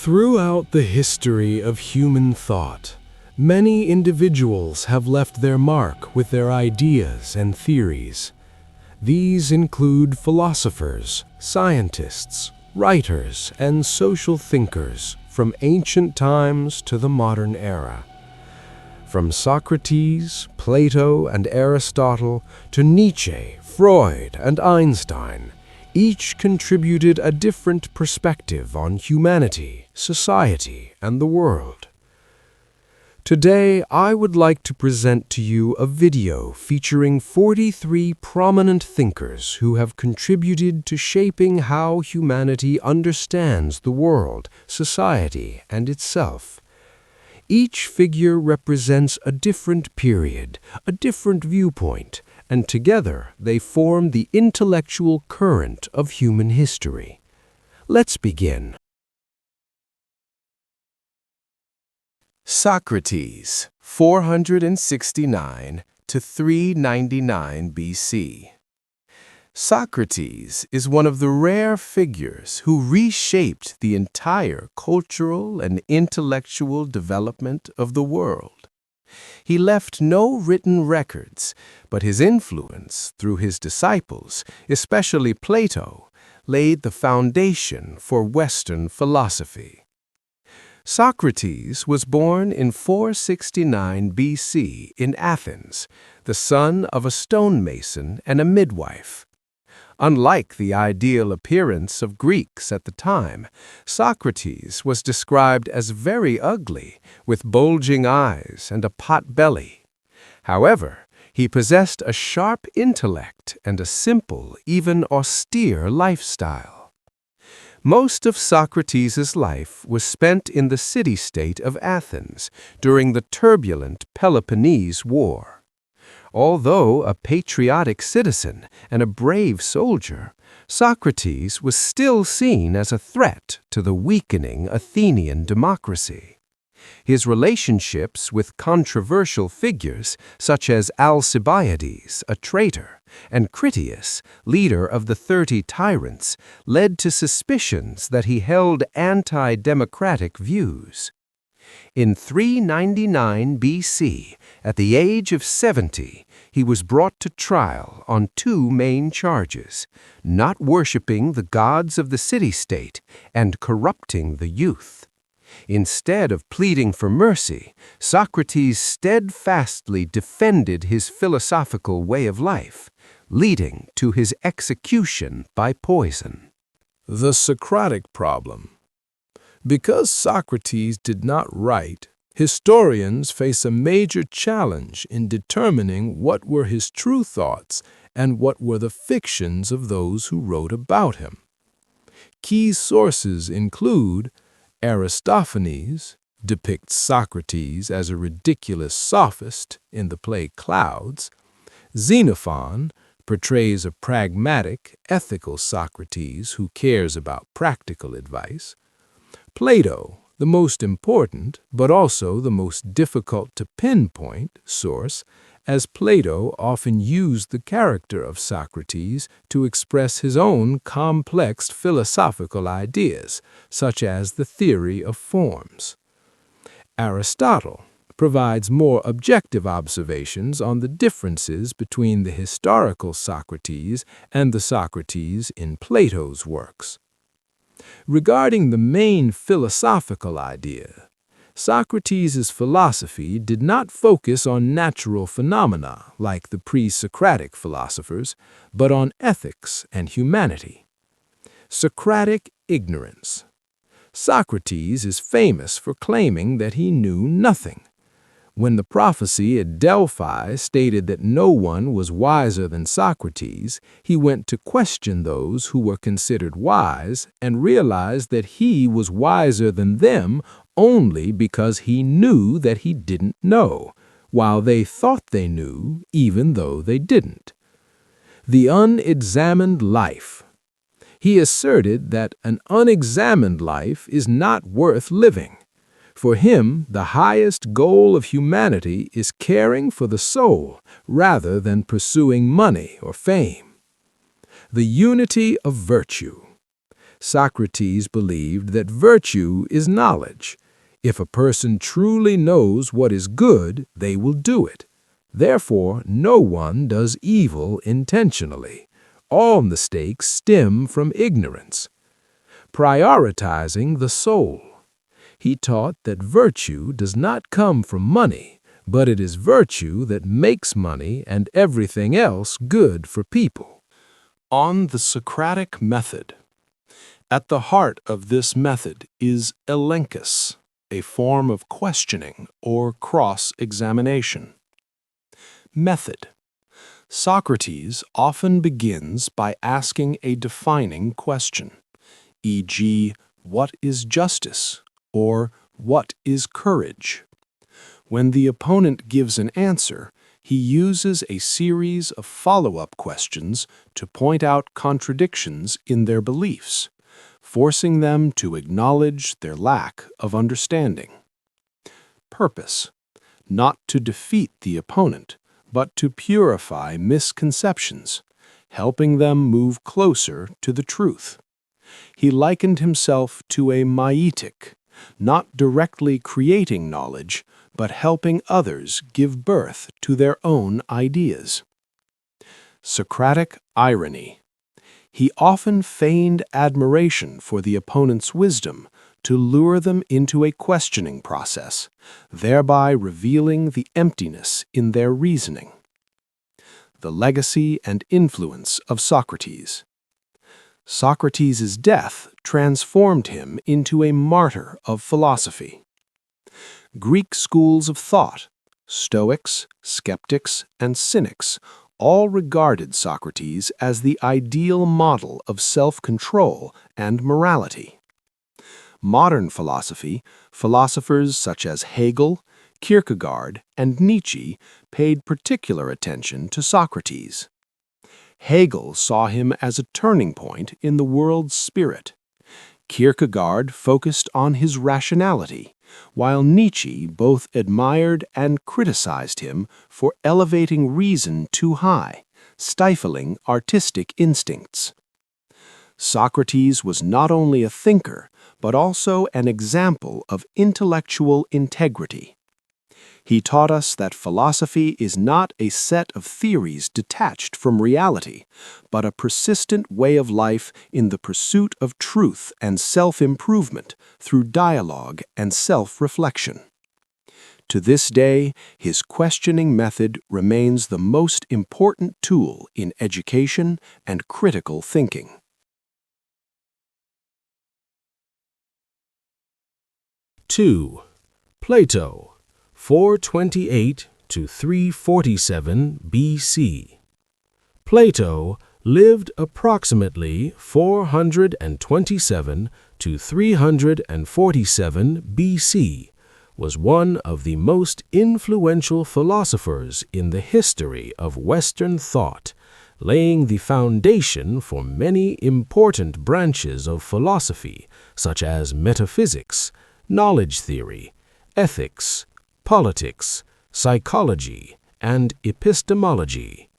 Throughout the history of human thought, many individuals have left their mark with their ideas and theories. These include philosophers, scientists, writers, and social thinkers from ancient times to the modern era. From Socrates, Plato, and Aristotle to Nietzsche, Freud, and Einstein, each contributed a different perspective on humanity, society, and the world. Today, I would like to present to you a video featuring 43 prominent thinkers who have contributed to shaping how humanity understands the world, society, and itself. Each figure represents a different period, a different viewpoint, and together they form the intellectual current of human history. Let's begin. Socrates, 469 to 399 BC. Socrates is one of the rare figures who reshaped the entire cultural and intellectual development of the world. He left no written records, but his influence through his disciples, especially Plato, laid the foundation for Western philosophy. Socrates was born in 469 BC in Athens, the son of a stonemason and a midwife. Unlike the ideal appearance of Greeks at the time, Socrates was described as very ugly, with bulging eyes and a pot belly. However, he possessed a sharp intellect and a simple, even austere lifestyle. Most of Socrates' life was spent in the city-state of Athens during the turbulent Peloponnese War. Although a patriotic citizen and a brave soldier, Socrates was still seen as a threat to the weakening Athenian democracy. His relationships with controversial figures such as Alcibiades, a traitor, and Critias, leader of the 30 tyrants, led to suspicions that he held anti-democratic views. In 399 BC, at the age of 70, he was brought to trial on two main charges: not worshipping the gods of the city-state and corrupting the youth. Instead of pleading for mercy, Socrates steadfastly defended his philosophical way of life, leading to his execution by poison. The Socratic problem. Because Socrates did not write, historians face a major challenge in determining what were his true thoughts and what were the fictions of those who wrote about him. Key sources include Aristophanes depicts Socrates as a ridiculous sophist in the play Clouds. Xenophon portrays a pragmatic, ethical Socrates who cares about practical advice. Plato, the most important, but also the most difficult to pinpoint source, as Plato often used the character of Socrates to express his own complex philosophical ideas, such as the theory of forms. Aristotle provides more objective observations on the differences between the historical Socrates and the Socrates in Plato's works. Regarding the main philosophical idea, Socrates' philosophy did not focus on natural phenomena like the pre-Socratic philosophers, but on ethics and humanity. Socratic ignorance. Socrates is famous for claiming that he knew nothing. When the prophecy at Delphi stated that no one was wiser than Socrates, he went to question those who were considered wise and realized that he was wiser than them only because he knew that he didn't know, while they thought they knew even though they didn't. The unexamined life. He asserted that an unexamined life is not worth living. For him, the highest goal of humanity is caring for the soul rather than pursuing money or fame. The unity of virtue. Socrates believed that virtue is knowledge. If a person truly knows what is good, they will do it. Therefore, no one does evil intentionally. All mistakes stem from ignorance. Prioritizing the soul. He taught that virtue does not come from money, but it is virtue that makes money and everything else good for people. On the Socratic method. At the heart of this method is elenchus, a form of questioning or cross-examination. Method. Socrates often begins by asking a defining question, e.g., what is justice, or what is courage? When the opponent gives an answer, he uses a series of follow-up questions to point out contradictions in their beliefs, forcing them to acknowledge their lack of understanding. Purpose. Not to defeat the opponent, but to purify misconceptions, helping them move closer to the truth. He likened himself to a maitic, not directly creating knowledge, but helping others give birth to their own ideas. Socratic irony. He often feigned admiration for the opponent's wisdom to lure them into a questioning process, thereby revealing the emptiness in their reasoning. The legacy and influence of Socrates. Socrates' death transformed him into a martyr of philosophy. Greek schools of thought, Stoics, skeptics, and cynics, all regarded Socrates as the ideal model of self-control and morality. Modern philosophy, philosophers such as Hegel, Kierkegaard, and Nietzsche paid particular attention to Socrates. Hegel saw him as a turning point in the world's spirit. Kierkegaard focused on his rationality, while Nietzsche both admired and criticized him for elevating reason too high, stifling artistic instincts. Socrates was not only a thinker, but also an example of intellectual integrity. He taught us that philosophy is not a set of theories detached from reality, but a persistent way of life in the pursuit of truth and self-improvement through dialogue and self-reflection. To this day, his questioning method remains the most important tool in education and critical thinking. Two, Plato, 428 to 347 BC. Plato lived approximately 427 to 347 BC, was one of the most influential philosophers in the history of Western thought, laying the foundation for many important branches of philosophy, such as metaphysics, knowledge theory, ethics, politics, psychology, and epistemology.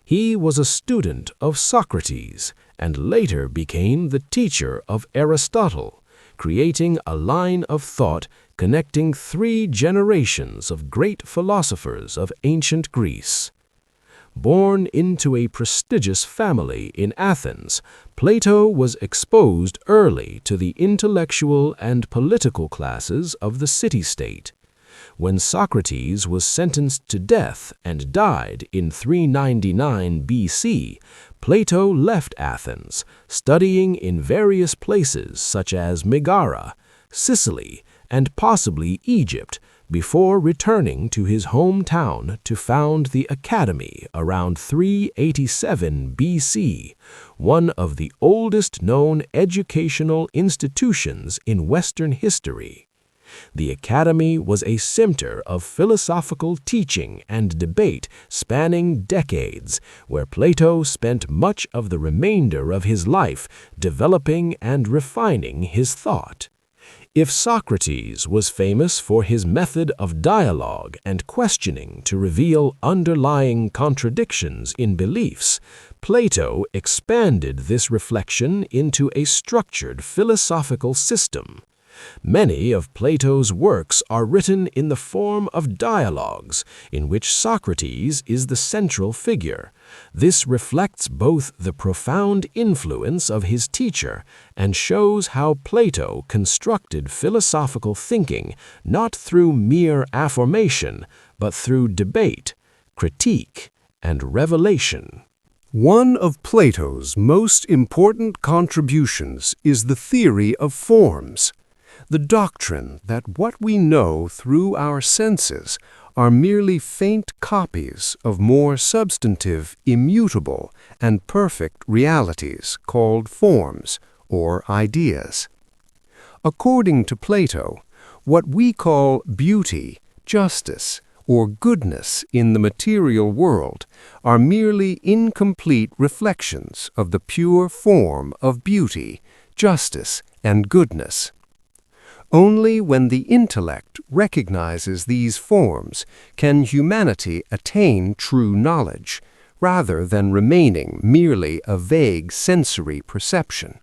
He was a student of Socrates and later became the teacher of Aristotle, creating a line of thought connecting 3 generations of great philosophers of ancient Greece. Born into a prestigious family in Athens, Plato was exposed early to the intellectual and political classes of the city-state. When Socrates was sentenced to death and died in 399 BC, Plato left Athens, studying in various places such as Megara, Sicily, and possibly Egypt, before returning to his hometown to found the Academy around 387 BC, one of the oldest known educational institutions in Western history. The Academy was a center of philosophical teaching and debate spanning decades, where Plato spent much of the remainder of his life developing and refining his thought. If Socrates was famous for his method of dialogue and questioning to reveal underlying contradictions in beliefs, Plato expanded this reflection into a structured philosophical system. Many of Plato's works are written in the form of dialogues, in which Socrates is the central figure. This reflects both the profound influence of his teacher and shows how Plato constructed philosophical thinking not through mere affirmation, but through debate, critique, and revelation. One of Plato's most important contributions is the theory of forms, the doctrine that what we know through our senses are merely faint copies of more substantive, immutable, and perfect realities called forms or ideas. According to Plato, what we call beauty, justice, or goodness in the material world are merely incomplete reflections of the pure form of beauty, justice, and goodness. Only when the intellect recognizes these forms can humanity attain true knowledge, rather than remaining merely a vague sensory perception.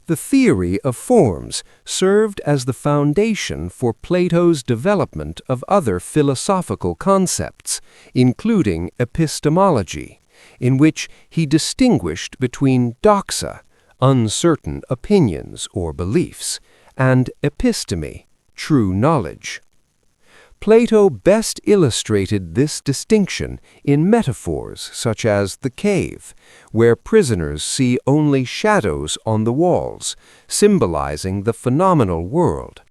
The theory of forms served as the foundation for Plato's development of other philosophical concepts, including epistemology, in which he distinguished between doxa, uncertain opinions or beliefs, and episteme, true knowledge. Plato best illustrated this distinction in metaphors such as the cave, where prisoners see only shadows on the walls, symbolizing the phenomenal world,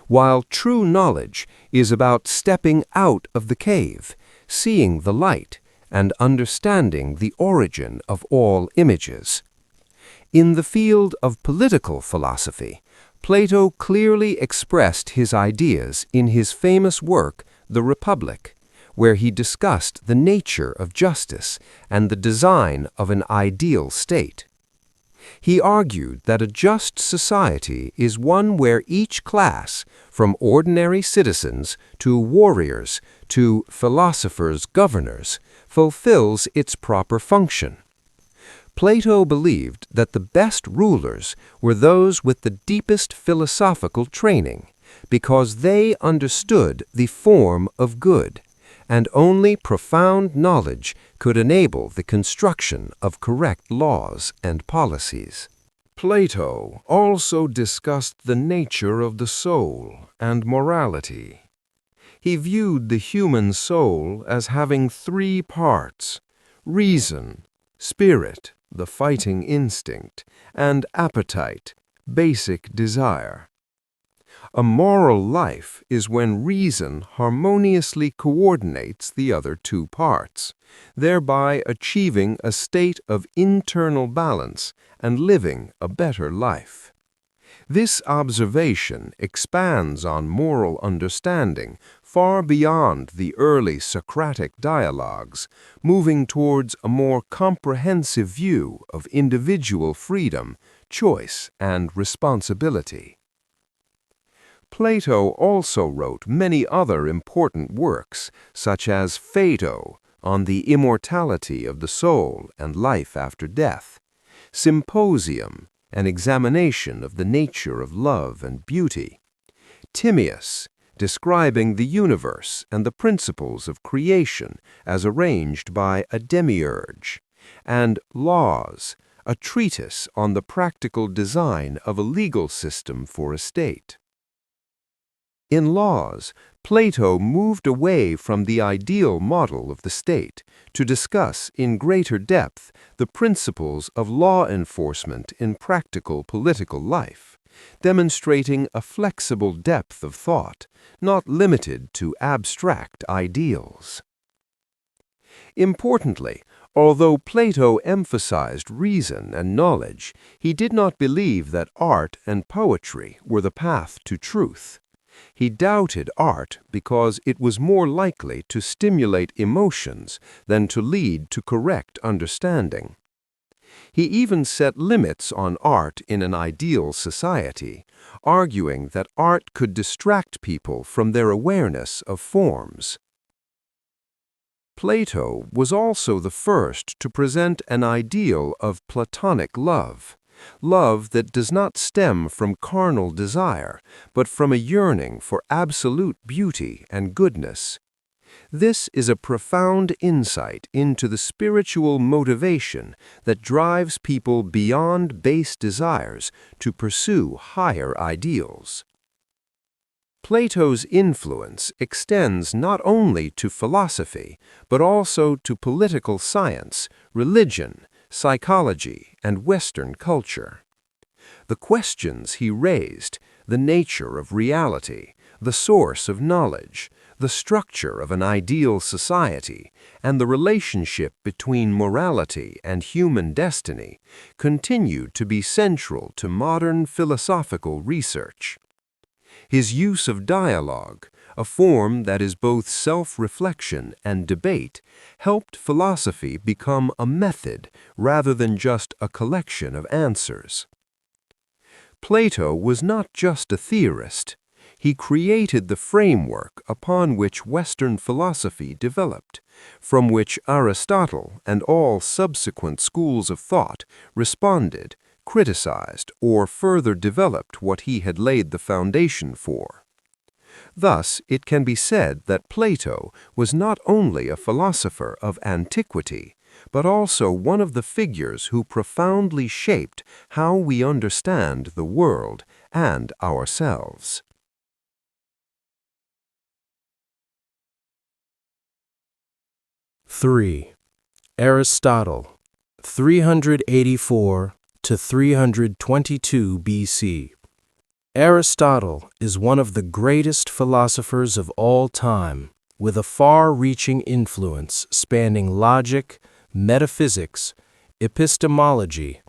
while true knowledge is about stepping out of the cave, seeing the light, and understanding the origin of all images. In the field of political philosophy, Plato clearly expressed his ideas in his famous work, The Republic, where he discussed the nature of justice and the design of an ideal state. He argued that a just society is one where each class, from ordinary citizens to warriors to philosophers-governors, fulfills its proper function. Plato believed that the best rulers were those with the deepest philosophical training, because they understood the form of good, and only profound knowledge could enable the construction of correct laws and policies. Plato also discussed the nature of the soul and morality. He viewed the human soul as having three parts: reason, spirit, the fighting instinct, and appetite, basic desire. A moral life is when reason harmoniously coordinates the other two parts, thereby achieving a state of internal balance and living a better life. This observation expands on moral understanding far beyond the early Socratic dialogues, moving towards a more comprehensive view of individual freedom, choice, and responsibility. Plato also wrote many other important works, such as Phaedo, on the immortality of the soul and life after death, Symposium, an examination of the nature of love and beauty, Timaeus, describing the universe and the principles of creation as arranged by a demiurge, and Laws, a treatise on the practical design of a legal system for a state. In Laws, Plato moved away from the ideal model of the state to discuss in greater depth the principles of law enforcement in practical political life, demonstrating a flexible depth of thought, not limited to abstract ideals. Importantly, although Plato emphasized reason and knowledge, he did not believe that art and poetry were the path to truth. He doubted art because it was more likely to stimulate emotions than to lead to correct understanding. He even set limits on art in an ideal society, arguing that art could distract people from their awareness of forms. Plato was also the first to present an ideal of Platonic love, love that does not stem from carnal desire, but from a yearning for absolute beauty and goodness. This is a profound insight into the spiritual motivation that drives people beyond base desires to pursue higher ideals. Plato's influence extends not only to philosophy, but also to political science, religion, psychology, and Western culture. The questions he raised, the nature of reality, the source of knowledge, the structure of an ideal society, and the relationship between morality and human destiny, continue to be central to modern philosophical research. His use of dialogue, a form that is both self-reflection and debate, helped philosophy become a method rather than just a collection of answers. Plato was not just a theorist. He created the framework upon which Western philosophy developed, from which Aristotle and all subsequent schools of thought responded, criticized, or further developed what he had laid the foundation for. Thus, it can be said that Plato was not only a philosopher of antiquity, but also one of the figures who profoundly shaped how we understand the world and ourselves. Three. Aristotle, 384 to 322 BC. Aristotle is one of the greatest philosophers of all time, with a far-reaching influence spanning logic, metaphysics, epistemology,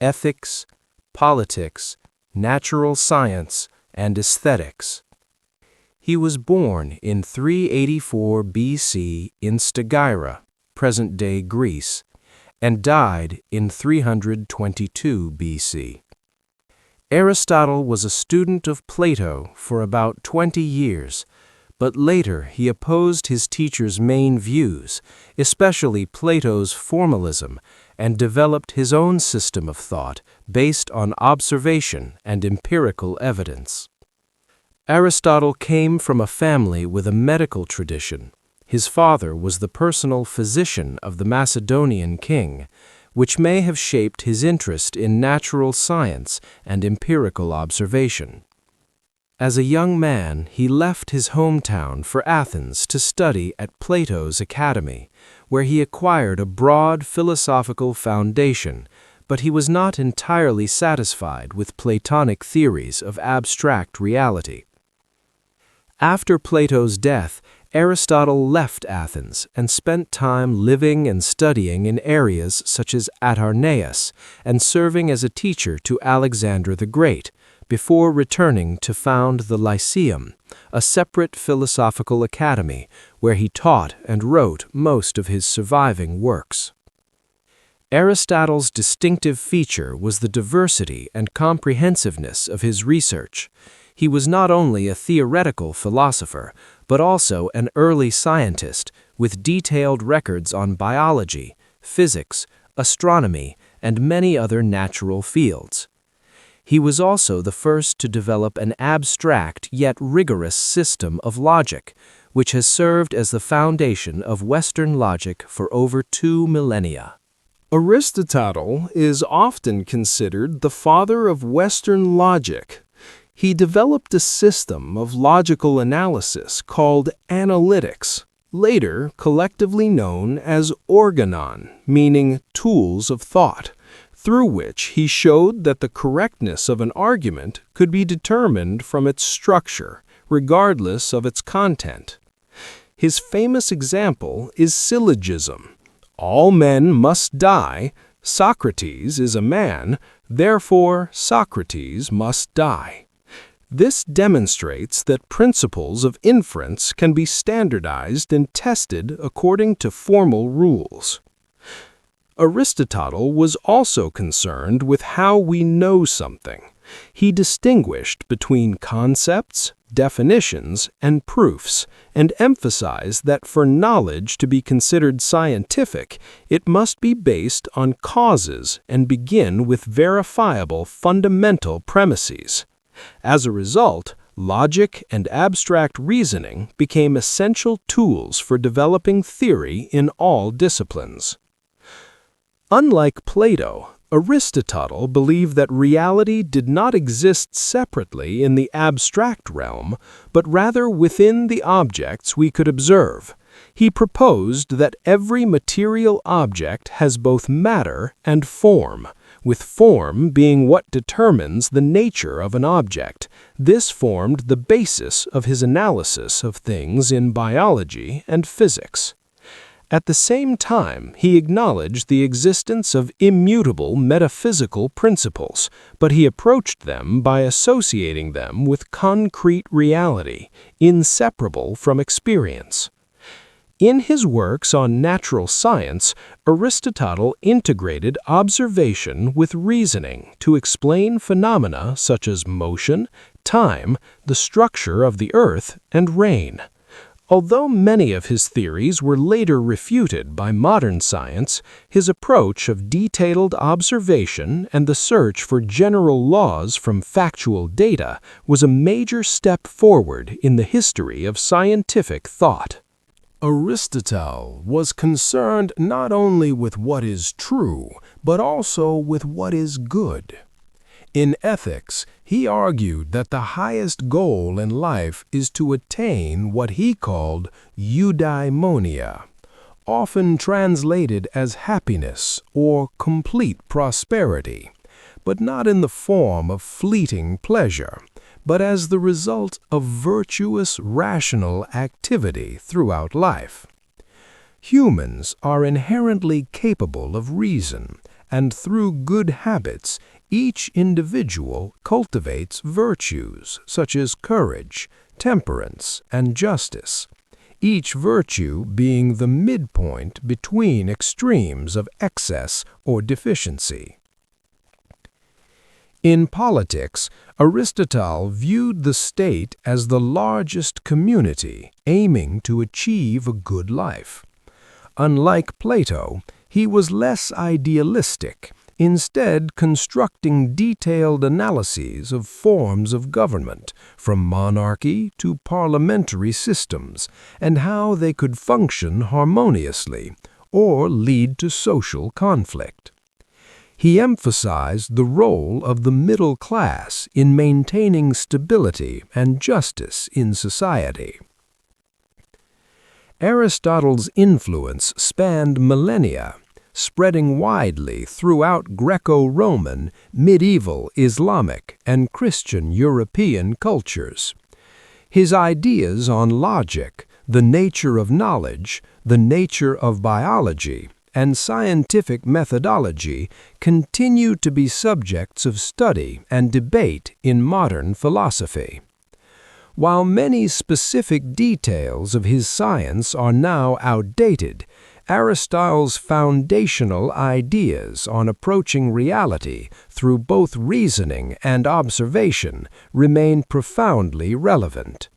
ethics, politics, natural science, and aesthetics. He was born in 384 BC in Stagira, present-day Greece, and died in 322 BC. Aristotle was a student of Plato for about 20 years, but later he opposed his teacher's main views, especially Plato's formalism, and developed his own system of thought based on observation and empirical evidence. Aristotle came from a family with a medical tradition. His father was the personal physician of the Macedonian king, which may have shaped his interest in natural science and empirical observation. As a young man, he left his hometown for Athens to study at Plato's academy, where he acquired a broad philosophical foundation, but he was not entirely satisfied with Platonic theories of abstract reality. After Plato's death, Aristotle left Athens and spent time living and studying in areas such as Atarneus and serving as a teacher to Alexander the Great, before returning to found the Lyceum, a separate philosophical academy where he taught and wrote most of his surviving works. Aristotle's distinctive feature was the diversity and comprehensiveness of his research. He was not only a theoretical philosopher, but also an early scientist with detailed records on biology, physics, astronomy, and many other natural fields. He was also the first to develop an abstract yet rigorous system of logic, which has served as the foundation of Western logic for over 2 millennia. Aristotle is often considered the father of Western logic. He developed a system of logical analysis called analytics, later collectively known as organon, meaning tools of thought, through which he showed that the correctness of an argument could be determined from its structure, regardless of its content. His famous example is syllogism. All men must die. Socrates is a man, therefore Socrates must die. This demonstrates that principles of inference can be standardized and tested according to formal rules. Aristotle was also concerned with how we know something. He distinguished between concepts, definitions, and proofs, and emphasized that for knowledge to be considered scientific, it must be based on causes and begin with verifiable fundamental premises. As a result, logic and abstract reasoning became essential tools for developing theory in all disciplines. Unlike Plato, Aristotle believed that reality did not exist separately in the abstract realm, but rather within the objects we could observe. He proposed that every material object has both matter and form, with form being what determines the nature of an object. This formed the basis of his analysis of things in biology and physics. At the same time, he acknowledged the existence of immutable metaphysical principles, but he approached them by associating them with concrete reality, inseparable from experience. In his works on natural science, Aristotle integrated observation with reasoning to explain phenomena such as motion, time, the structure of the earth, and rain. Although many of his theories were later refuted by modern science, his approach of detailed observation and the search for general laws from factual data was a major step forward in the history of scientific thought. Aristotle was concerned not only with what is true, but also with what is good. In ethics, he argued that the highest goal in life is to attain what he called eudaimonia, often translated as happiness or complete prosperity, but not in the form of fleeting pleasure, but as the result of virtuous, rational activity throughout life. Humans are inherently capable of reason, and through good habits, each individual cultivates virtues such as courage, temperance, and justice, each virtue being the midpoint between extremes of excess or deficiency. In politics, Aristotle viewed the state as the largest community aiming to achieve a good life. Unlike Plato, he was less idealistic, instead constructing detailed analyses of forms of government, from monarchy to parliamentary systems, and how they could function harmoniously or lead to social conflict. He emphasized the role of the middle class in maintaining stability and justice in society. Aristotle's influence spanned millennia, spreading widely throughout Greco-Roman, medieval Islamic, and Christian European cultures. His ideas on logic, the nature of knowledge, the nature of biology, and scientific methodology continue to be subjects of study and debate in modern philosophy. While many specific details of his science are now outdated, Aristotle's foundational ideas on approaching reality through both reasoning and observation remain profoundly relevant.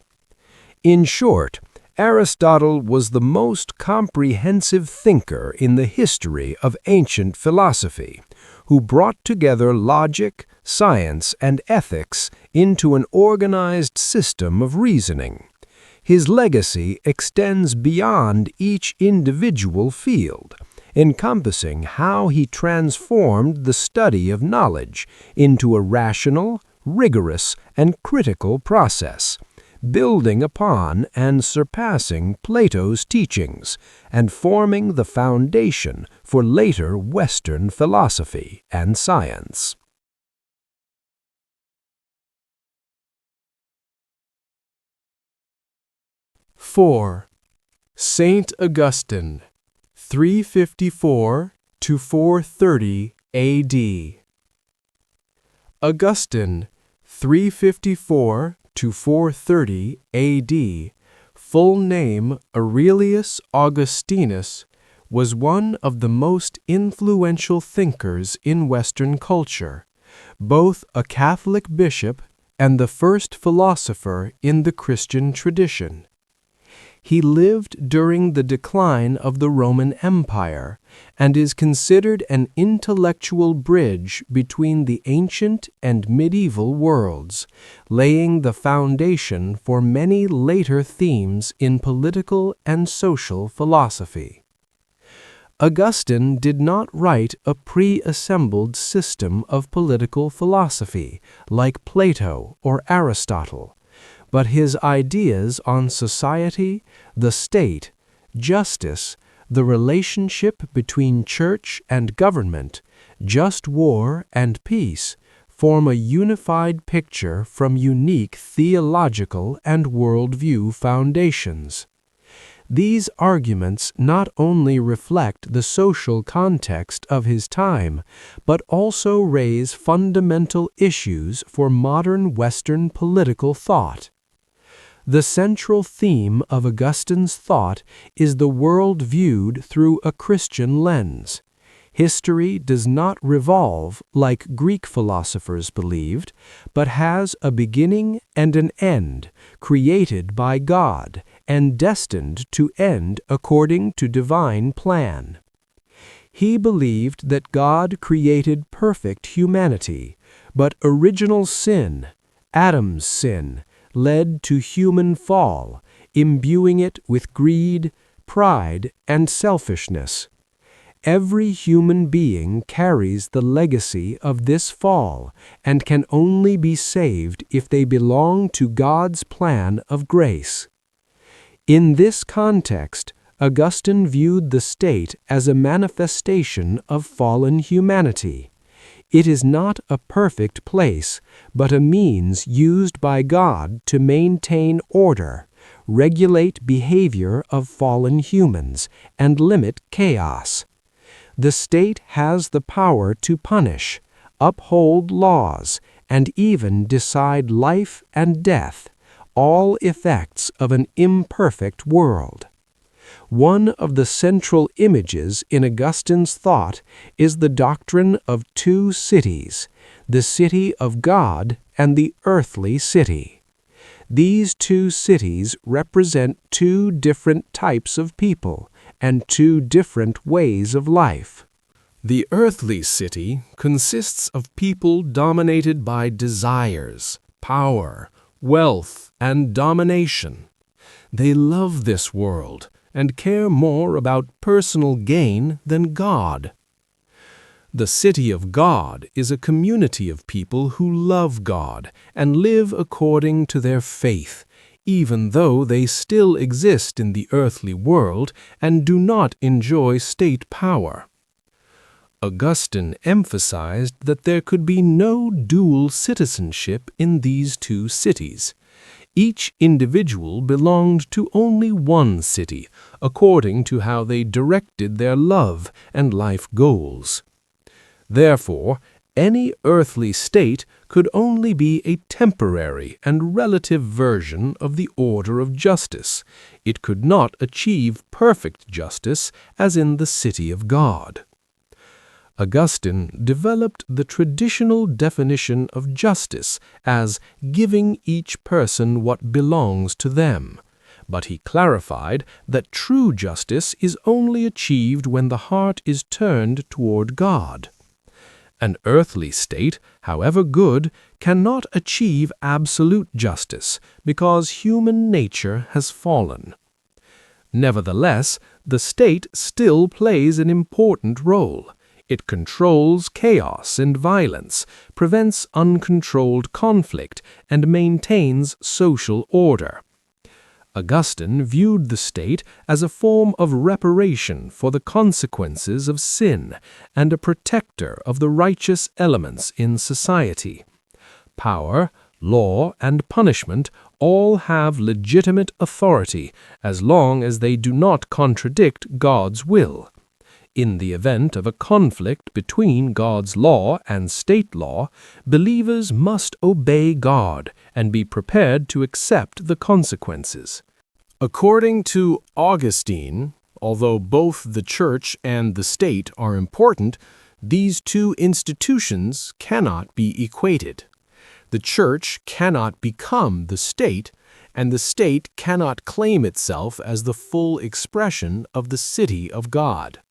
In short, Aristotle was the most comprehensive thinker in the history of ancient philosophy, who brought together logic, science, and ethics into an organized system of reasoning. His legacy extends beyond each individual field, encompassing how he transformed the study of knowledge into a rational, rigorous, and critical process, building upon and surpassing Plato's teachings, and forming the foundation for later Western philosophy and science. (4) Saint Augustine, 354 to 430 A.D. Augustine, 354 to 430 A.D., full name Aurelius Augustinus, was one of the most influential thinkers in Western culture, both a Catholic bishop and the first philosopher in the Christian tradition. He lived during the decline of the Roman Empire and is considered an intellectual bridge between the ancient and medieval worlds, laying the foundation for many later themes in political and social philosophy. Augustine did not write a pre-assembled system of political philosophy like Plato or Aristotle, but his ideas on society, the state, justice, the relationship between church and government, just war and peace, form a unified picture from unique theological and worldview foundations. These arguments not only reflect the social context of his time, but also raise fundamental issues for modern Western political thought. The central theme of Augustine's thought is the world viewed through a Christian lens. History does not revolve like Greek philosophers believed, but has a beginning and an end, created by God and destined to end according to divine plan. He believed that God created perfect humanity, but original sin, Adam's sin, led to human fall, imbuing it with greed, pride, and selfishness. Every human being carries the legacy of this fall and can only be saved if they belong to God's plan of grace. In this context, Augustine viewed the state as a manifestation of fallen humanity. It is not a perfect place, but a means used by God to maintain order, regulate behavior of fallen humans, and limit chaos. The state has the power to punish, uphold laws, and even decide life and death, all effects of an imperfect world. One of the central images in Augustine's thought is the doctrine of two cities, the city of God and the earthly city. These two cities represent two different types of people and two different ways of life. The earthly city consists of people dominated by desires, power, wealth, and domination. They love this world and care more about personal gain than God. The city of God is a community of people who love God and live according to their faith, even though they still exist in the earthly world and do not enjoy state power. Augustine emphasized that there could be no dual citizenship in these two cities. Each individual belonged to only one city, according to how they directed their love and life goals. Therefore, any earthly state could only be a temporary and relative version of the order of justice. It could not achieve perfect justice as in the city of God. Augustine developed the traditional definition of justice as giving each person what belongs to them, but he clarified that true justice is only achieved when the heart is turned toward God. An earthly state, however good, cannot achieve absolute justice because human nature has fallen. Nevertheless, the state still plays an important role. It controls chaos and violence, prevents uncontrolled conflict, and maintains social order. Augustine viewed the state as a form of reparation for the consequences of sin and a protector of the righteous elements in society. Power, law, and punishment all have legitimate authority as long as they do not contradict God's will. In the event of a conflict between God's law and state law, believers must obey God and be prepared to accept the consequences. According to Augustine, Although both the church and the state are important, these two institutions cannot be equated. The church cannot become the state, and the state cannot claim itself as the full expression of the city of God.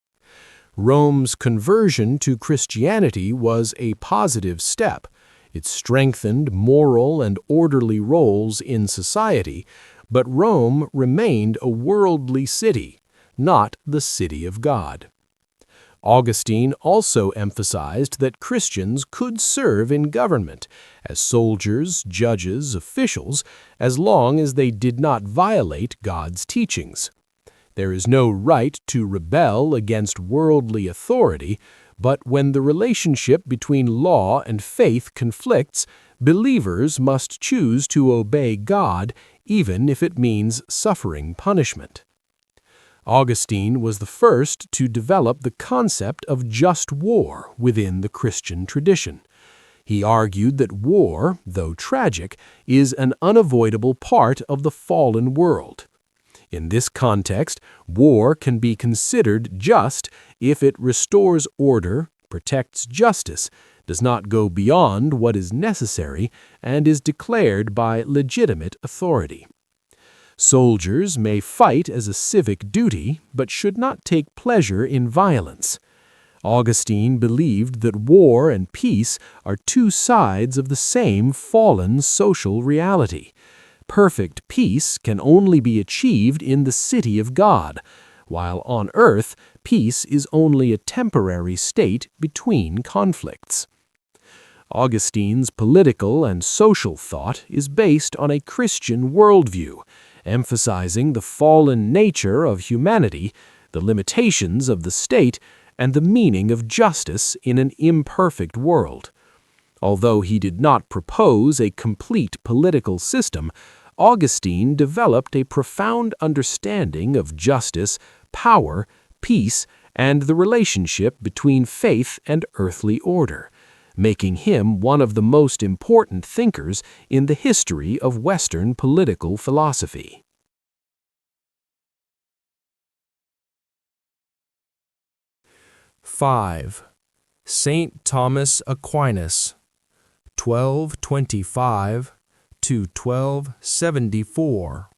Rome's conversion to Christianity was a positive step. It strengthened moral and orderly roles in society, but Rome remained a worldly city, not the city of God. Augustine also emphasized that Christians could serve in government as soldiers, judges, officials, as long as they did not violate God's teachings. There is no right to rebel against worldly authority, but when the relationship between law and faith conflicts, believers must choose to obey God, even if it means suffering punishment. Augustine was the first to develop the concept of just war within the Christian tradition. He argued that war, though tragic, is an unavoidable part of the fallen world. In this context, war can be considered just if it restores order, protects justice, does not go beyond what is necessary, and is declared by legitimate authority. Soldiers may fight as a civic duty, but should not take pleasure in violence. Augustine believed that war and peace are two sides of the same fallen social reality. Perfect peace can only be achieved in the city of God, while on earth, peace is only a temporary state between conflicts. Augustine's political and social thought is based on a Christian worldview, emphasizing the fallen nature of humanity, the limitations of the state, and the meaning of justice in an imperfect world. Although he did not propose a complete political system, Augustine developed a profound understanding of justice, power, peace, and the relationship between faith and earthly order, making him one of the most important thinkers in the history of Western political philosophy. '5. St. Thomas Aquinas, 1225 to 1274.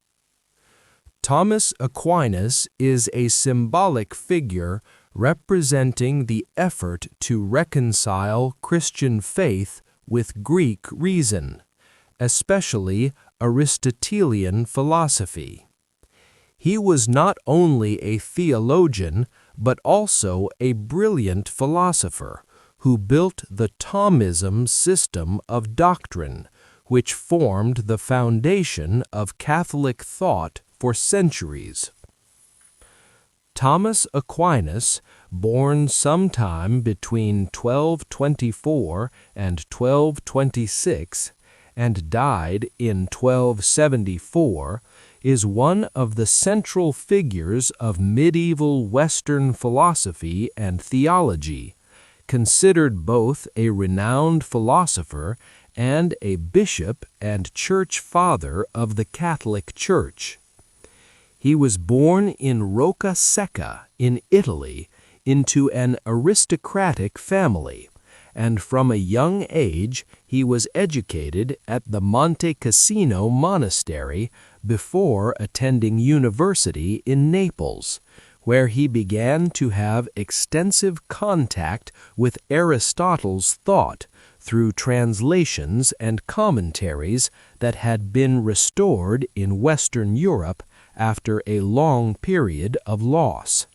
Thomas Aquinas is a symbolic figure representing the effort to reconcile Christian faith with Greek reason, especially Aristotelian philosophy. He was not only a theologian, but also a brilliant philosopher who built the Thomism system of doctrine, which formed the foundation of Catholic thought for centuries. Thomas Aquinas, born sometime between 1224 and 1226, and died in 1274, is one of the central figures of medieval Western philosophy and theology, considered both a renowned philosopher and a bishop and church father of the Catholic Church. He was born in Rocca Secca in Italy into an aristocratic family, and from a young age he was educated at the Monte Cassino monastery before attending university in Naples, where he began to have extensive contact with Aristotle's thought through translations and commentaries that had been restored in Western Europe after a long period of loss.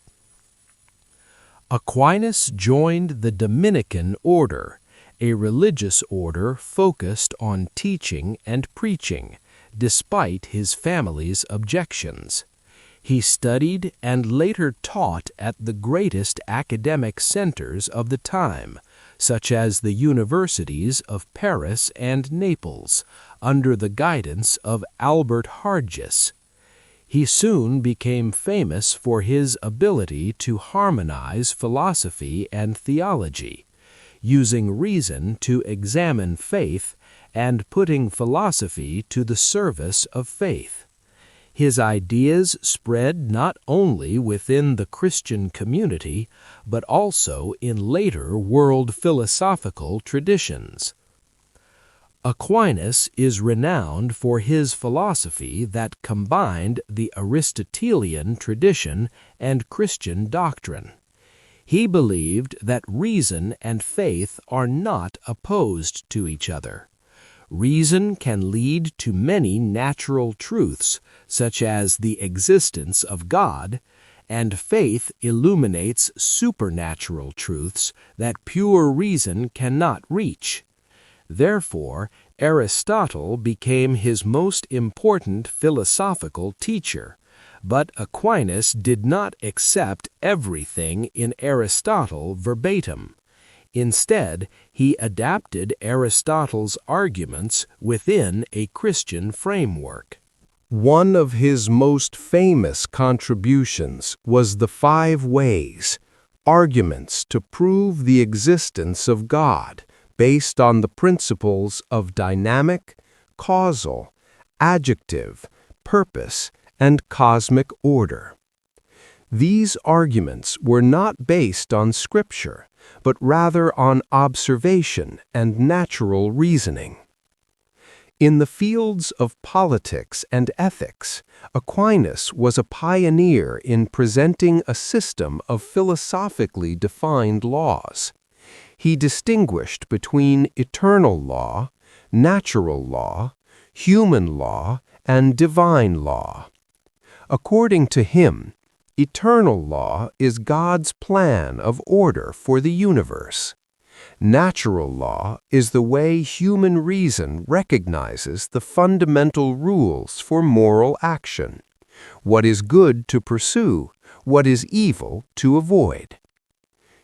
Aquinas joined the Dominican order, a religious order focused on teaching and preaching, despite his family's objections. He studied and later taught at the greatest academic centers of the time, such as the universities of Paris and Naples, under the guidance of Albert Hargis. He soon became famous for his ability to harmonize philosophy and theology, using reason to examine faith and putting philosophy to the service of faith. His ideas spread not only within the Christian community, but also in later world philosophical traditions. Aquinas is renowned for his philosophy that combined the Aristotelian tradition and Christian doctrine. He believed that reason and faith are not opposed to each other. Reason can lead to many natural truths, such as the existence of God, and faith illuminates supernatural truths that pure reason cannot reach. Therefore, Aristotle became his most important philosophical teacher, but Aquinas did not accept everything in Aristotle verbatim. Instead, he adapted Aristotle's arguments within a Christian framework. One of his most famous contributions was the 5 ways, arguments to prove the existence of God, based on the principles of dynamic, causal, adjective, purpose, and cosmic order. These arguments were not based on Scripture, but rather on observation and natural reasoning. In the fields of politics and ethics, Aquinas was a pioneer in presenting a system of philosophically defined laws. He distinguished between eternal law, natural law, human law, and divine law. According to him, eternal law is God's plan of order for the universe. Natural law is the way human reason recognizes the fundamental rules for moral action, what is good to pursue, what is evil to avoid.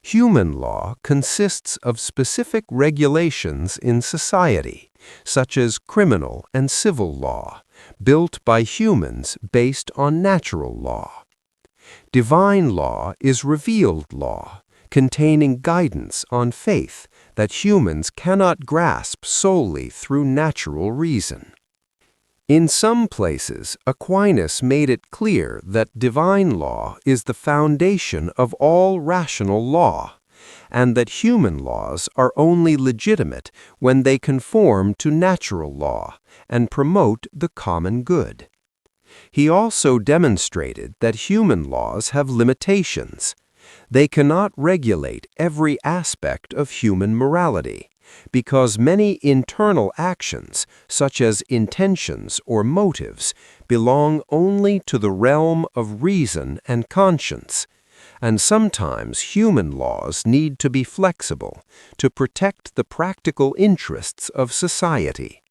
Human law consists of specific regulations in society, such as criminal and civil law, built by humans based on natural law. Divine law is revealed law, containing guidance on faith that humans cannot grasp solely through natural reason. In some places, Aquinas made it clear that divine law is the foundation of all rational law, and that human laws are only legitimate when they conform to natural law and promote the common good. He also demonstrated that human laws have limitations. They cannot regulate every aspect of human morality, because many internal actions, such as intentions or motives, belong only to the realm of reason and conscience, and sometimes human laws need to be flexible to protect the practical interests of society.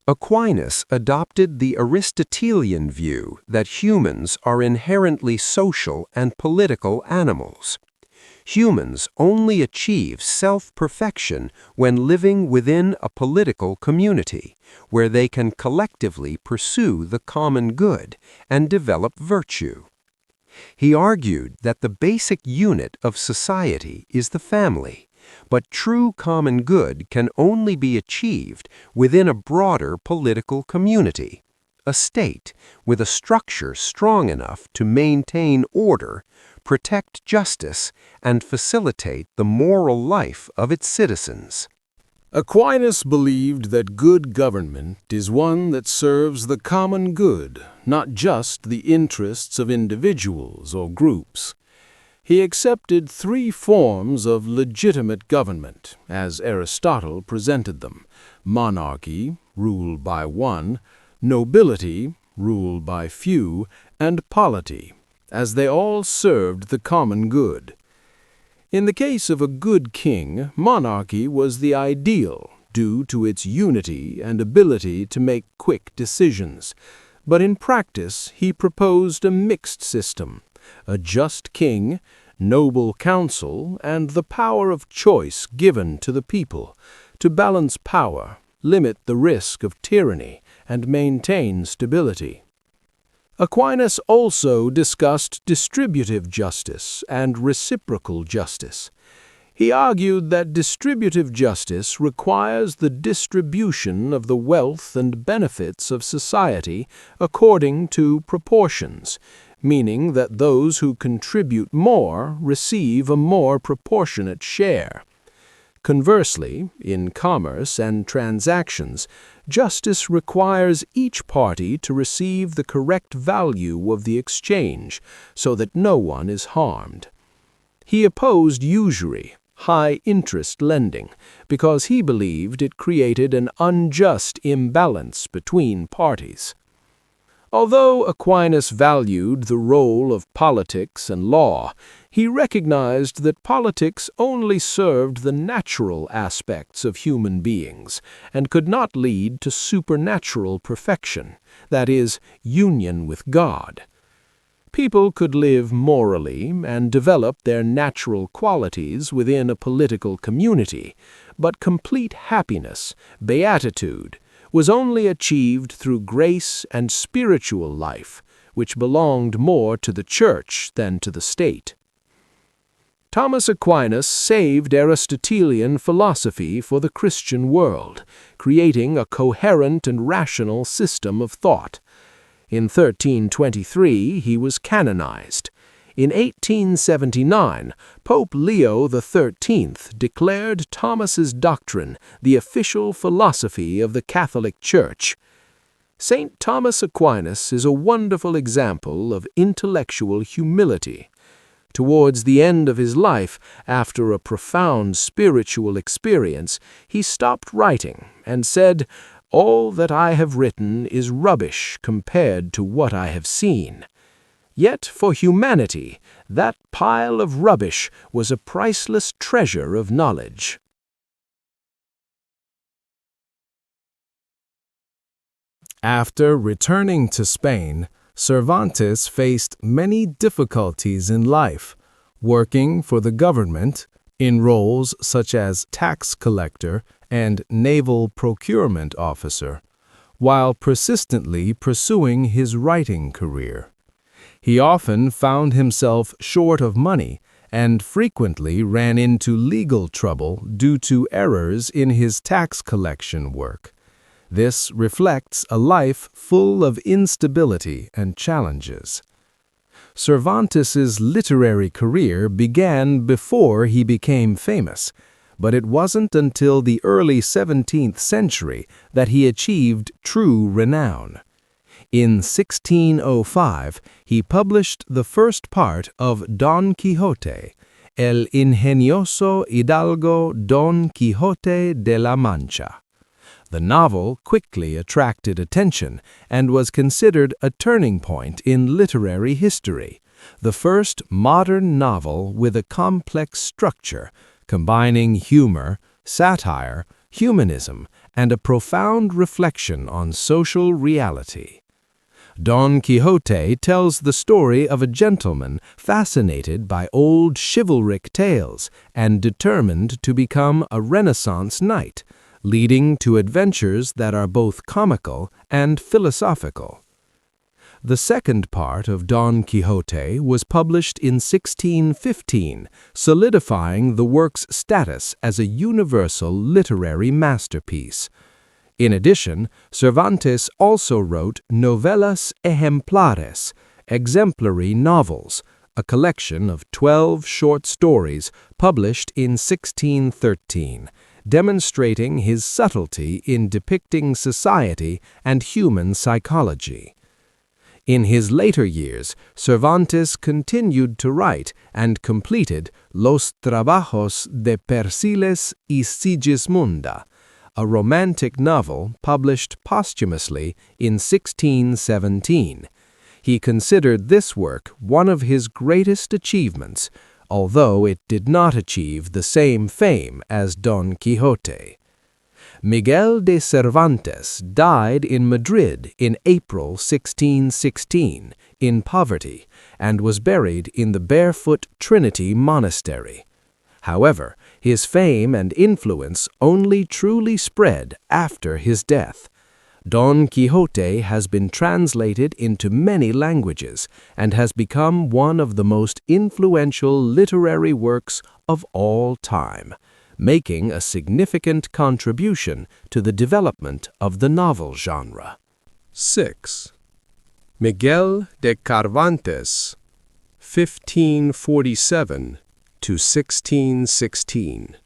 Aquinas adopted the Aristotelian view that humans are inherently social and political animals. Humans only achieve self-perfection when living within a political community, where they can collectively pursue the common good and develop virtue. He argued that the basic unit of society is the family, but true common good can only be achieved within a broader political community, a state with a structure strong enough to maintain order, protect justice, and facilitate the moral life of its citizens. Aquinas believed that good government is one that serves the common good, not just the interests of individuals or groups. He accepted 3 forms of legitimate government, as Aristotle presented them: monarchy, ruled by one; nobility, ruled by few; and polity, as they all served the common good. In the case of a good king, monarchy was the ideal, due to its unity and ability to make quick decisions. But in practice, he proposed a mixed system: a just king, noble council, and the power of choice given to the people, to balance power, limit the risk of tyranny, and maintain stability. Aquinas also discussed distributive justice and reciprocal justice. He argued that distributive justice requires the distribution of the wealth and benefits of society according to proportions, meaning that those who contribute more receive a more proportionate share. Conversely, in commerce and transactions, justice requires each party to receive the correct value of the exchange so that no one is harmed. He opposed usury, high-interest lending, because he believed it created an unjust imbalance between parties. Although Aquinas valued the role of politics and law, he recognized that politics only served the natural aspects of human beings and could not lead to supernatural perfection, that is, union with God. People could live morally and develop their natural qualities within a political community, but complete happiness, beatitude, was only achieved through grace and spiritual life, which belonged more to the Church than to the state. Thomas Aquinas saved Aristotelian philosophy for the Christian world, creating a coherent and rational system of thought. In 1323, he was canonized. In 1879, Pope Leo XIII declared Thomas's doctrine the official philosophy of the Catholic Church. St. Thomas Aquinas is a wonderful example of intellectual humility. Towards the end of his life, after a profound spiritual experience, he stopped writing and said, "All that I have written is rubbish compared to what I have seen." Yet for humanity, that pile of rubbish was a priceless treasure of knowledge. After returning to Spain, Cervantes faced many difficulties in life, working for the government in roles such as tax collector and naval procurement officer, while persistently pursuing his writing career. He often found himself short of money and frequently ran into legal trouble due to errors in his tax collection work. This reflects a life full of instability and challenges. Cervantes's literary career began before he became famous, but it wasn't until the early 17th century that he achieved true renown. In 1605, he published the first part of Don Quixote, El ingenioso hidalgo Don Quixote de la Mancha. The novel quickly attracted attention and was considered a turning point in literary history, the first modern novel with a complex structure, combining humor, satire, humanism, and a profound reflection on social reality. Don Quixote tells the story of a gentleman fascinated by old chivalric tales and determined to become a Renaissance knight, leading to adventures that are both comical and philosophical. The second part of Don Quixote was published in 1615, solidifying the work's status as a universal literary masterpiece. In addition, Cervantes also wrote Novelas Ejemplares, exemplary novels, a collection of 12 short stories published in 1613, demonstrating his subtlety in depicting society and human psychology. In his later years, Cervantes continued to write and completed Los Trabajos de Persiles y Sigismunda, a romantic novel published posthumously in 1617. He considered this work one of his greatest achievements, although it did not achieve the same fame as Don Quixote. Miguel de Cervantes died in Madrid in April 1616 in poverty and was buried in the Barefoot Trinity Monastery. However, his fame and influence only truly spread after his death. Don Quixote has been translated into many languages and has become one of the most influential literary works of all time, making a significant contribution to the development of the novel genre. 6. Miguel de Cervantes, 1547 to 1616.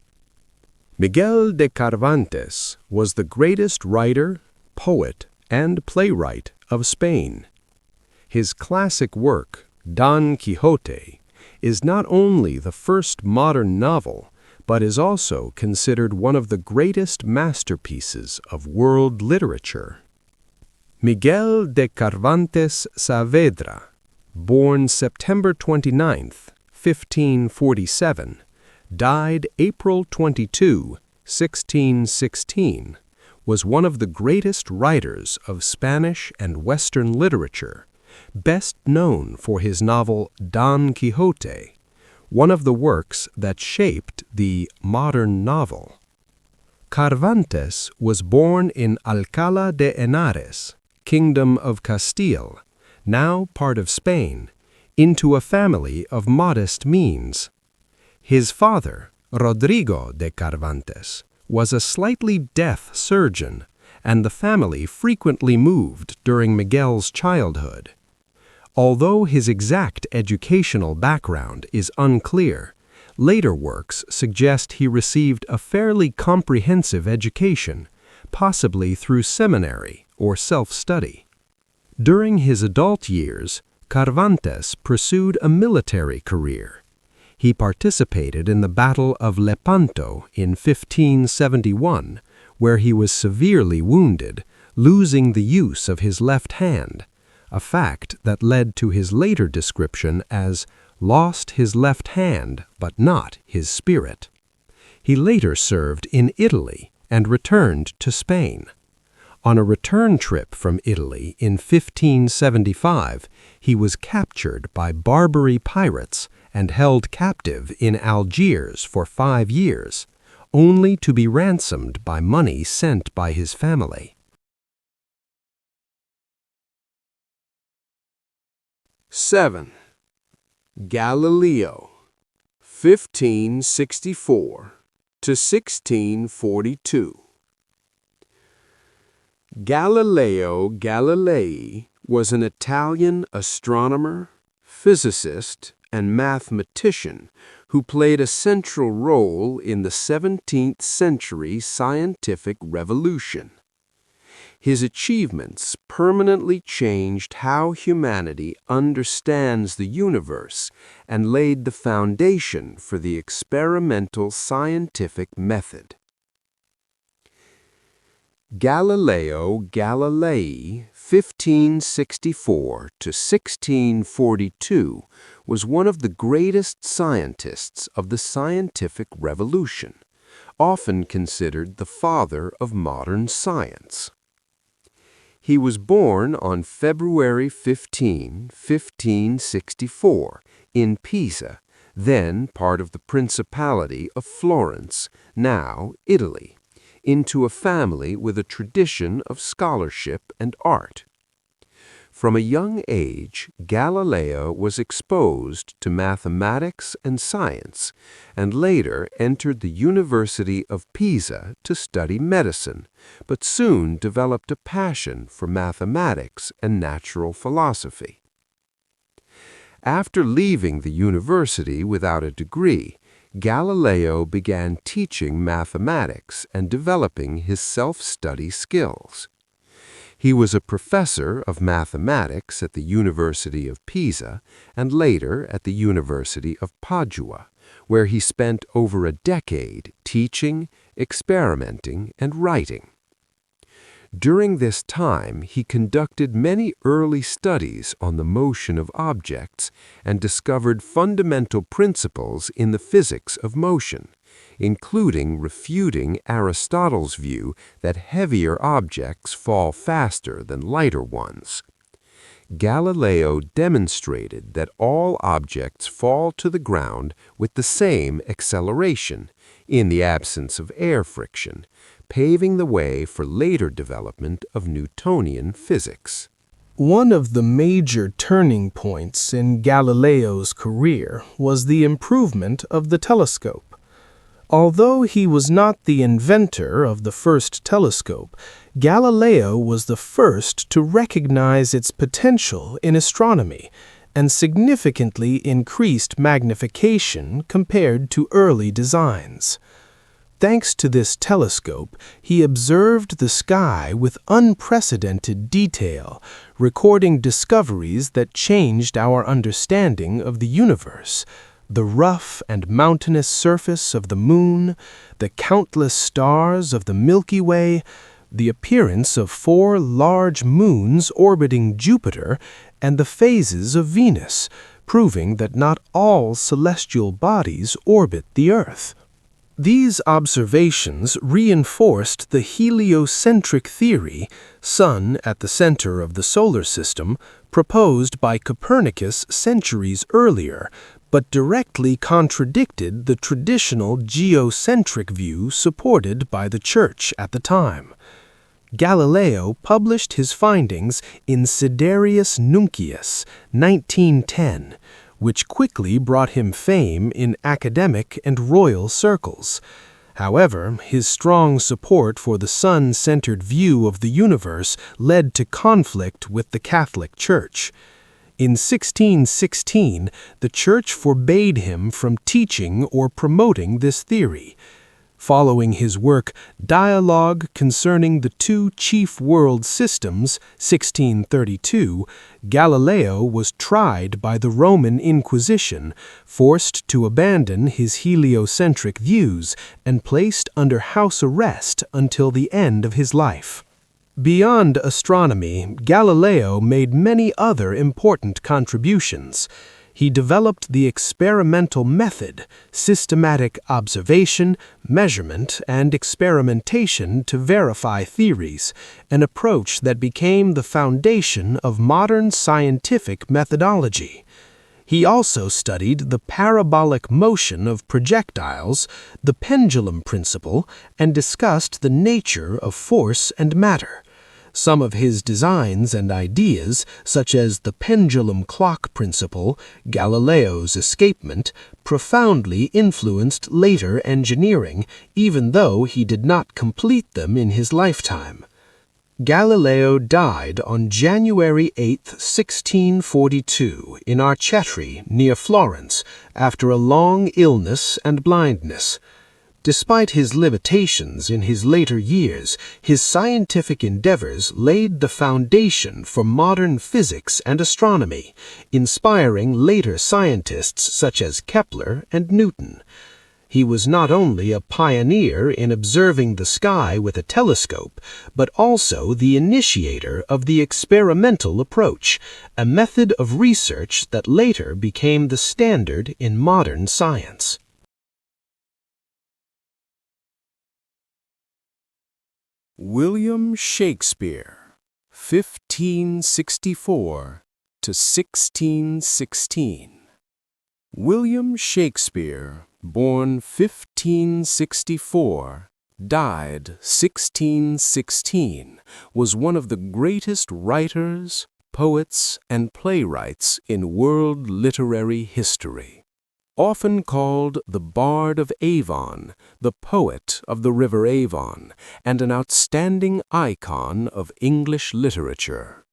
Miguel de Cervantes was the greatest writer, poet, and playwright of Spain. His classic work, Don Quixote, is not only the first modern novel, but is also considered one of the greatest masterpieces of world literature. Miguel de Cervantes Saavedra, born September 29, 1547, died April 22, 1616, was one of the greatest writers of Spanish and Western literature, best known for his novel Don Quixote, one of the works that shaped the modern novel. Cervantes was born in Alcalá de Henares, Kingdom of Castile, now part of Spain, into a family of modest means. His father, Rodrigo de Cervantes, was a slightly deaf surgeon, and the family frequently moved during Miguel's childhood. Although his exact educational background is unclear, later works suggest he received a fairly comprehensive education, possibly through seminary or self-study. During his adult years, Cervantes pursued a military career. He participated in the Battle of Lepanto in 1571, where he was severely wounded, losing the use of his left hand, a fact that led to his later description as lost his left hand but not his spirit. He later served in Italy and returned to Spain. On a return trip from Italy in 1575, he was captured by Barbary pirates and held captive in Algiers for 5 years, only to be ransomed by money sent by his family. 7. Galileo, 1564 to 1642. Galileo Galilei was an Italian astronomer, physicist, and mathematician who played a central role in the 17th century scientific revolution. His achievements permanently changed how humanity understands the universe and laid the foundation for the experimental scientific method. Galileo Galilei, 1564 to 1642, was one of the greatest scientists of the scientific revolution, often considered the father of modern science. He was born on February 15, 1564, in Pisa, then part of the Principality of Florence, now Italy, into a family with a tradition of scholarship and art. From a young age, Galileo was exposed to mathematics and science, and later entered the University of Pisa to study medicine, but soon developed a passion for mathematics and natural philosophy. After leaving the university without a degree, Galileo began teaching mathematics and developing his self-study skills. He was a professor of mathematics at the University of Pisa and later at the University of Padua, where he spent over a decade teaching, experimenting, and writing. During this time, he conducted many early studies on the motion of objects and discovered fundamental principles in the physics of motion, including refuting Aristotle's view that heavier objects fall faster than lighter ones. Galileo demonstrated that all objects fall to the ground with the same acceleration, in the absence of air friction, paving the way for later development of Newtonian physics. One of the major turning points in Galileo's career was the improvement of the telescope. Although he was not the inventor of the first telescope, Galileo was the first to recognize its potential in astronomy and significantly increased magnification compared to early designs. Thanks to this telescope, he observed the sky with unprecedented detail, recording discoveries that changed our understanding of the universe. The rough and mountainous surface of the moon, the countless stars of the Milky Way, the appearance of 4 large moons orbiting Jupiter, and the phases of Venus, proving that not all celestial bodies orbit the Earth. These observations reinforced the heliocentric theory, sun at the center of the solar system, proposed by Copernicus centuries earlier, but directly contradicted the traditional geocentric view supported by the Church at the time. Galileo published his findings in Sidereus Nuncius, 1910, which quickly brought him fame in academic and royal circles. However, his strong support for the sun-centered view of the universe led to conflict with the Catholic Church. In 1616, the Church forbade him from teaching or promoting this theory. Following his work, Dialogue Concerning the Two Chief World Systems, 1632, Galileo was tried by the Roman Inquisition, forced to abandon his heliocentric views, and placed under house arrest until the end of his life. Beyond astronomy, Galileo made many other important contributions. He developed the experimental method, systematic observation, measurement, and experimentation to verify theories, an approach that became the foundation of modern scientific methodology. He also studied the parabolic motion of projectiles, the pendulum principle, and discussed the nature of force and matter. Some of his designs and ideas, such as the pendulum clock principle, Galileo's escapement, profoundly influenced later engineering, even though he did not complete them in his lifetime. Galileo died on January 8, 1642, in Arcetri, near Florence, after a long illness and blindness. Despite his limitations in his later years, his scientific endeavors laid the foundation for modern physics and astronomy, inspiring later scientists such as Kepler and Newton. He was not only a pioneer in observing the sky with a telescope, but also the initiator of the experimental approach, a method of research that later became the standard in modern science. William Shakespeare, 1564 to 1616. William Shakespeare, born 1564, died 1616, was one of the greatest writers, poets, and playwrights in world literary history. Often called the Bard of Avon, the poet of the River Avon, and an outstanding icon of English literature.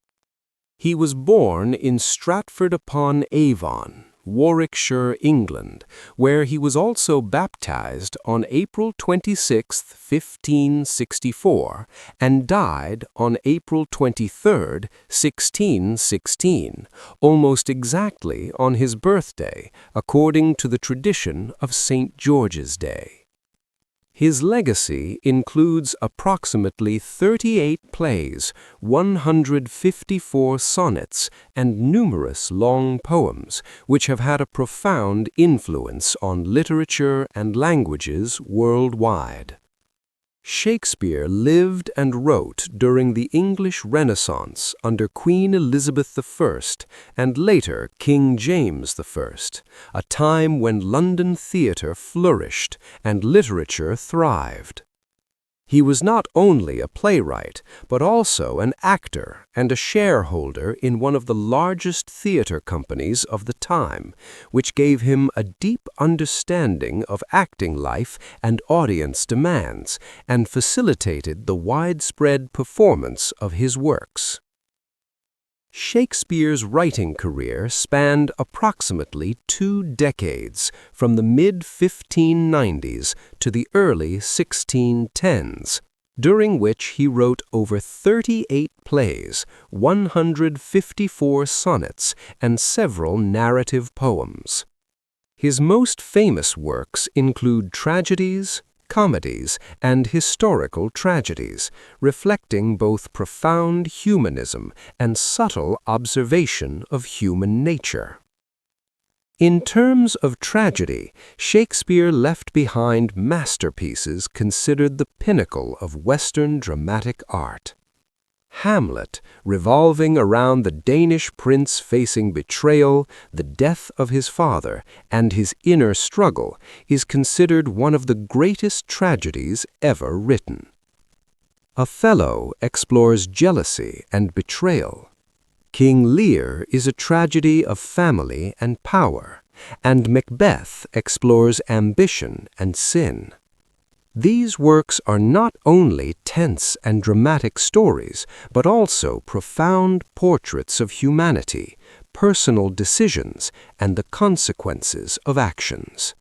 He was born in Stratford-upon-Avon, Warwickshire, England, where he was also baptized on April 26, 1564, and died on April 23, 1616, almost exactly on his birthday, according to the tradition of St. George's Day. His legacy includes approximately 38 plays, 154 sonnets, and numerous long poems, which have had a profound influence on literature and languages worldwide. Shakespeare lived and wrote during the English Renaissance under Queen Elizabeth I and later King James I, a time when London theatre flourished and literature thrived. He was not only a playwright, but also an actor and a shareholder in one of the largest theatre companies of the time, which gave him a deep understanding of acting life and audience demands, and facilitated the widespread performance of his works. Shakespeare's writing career spanned approximately 2 decades, from the mid-1590s to the early 1610s, during which he wrote over 38 plays, 154 sonnets, and several narrative poems. His most famous works include tragedies, comedies, and historical tragedies, reflecting both profound humanism and subtle observation of human nature. In terms of tragedy, Shakespeare left behind masterpieces considered the pinnacle of Western dramatic art. Hamlet, revolving around the Danish prince facing betrayal, the death of his father, and his inner struggle, is considered one of the greatest tragedies ever written. Othello explores jealousy and betrayal. King Lear is a tragedy of family and power, and Macbeth explores ambition and sin. These works are not only tense and dramatic stories, but also profound portraits of humanity, personal decisions, and the consequences of actions.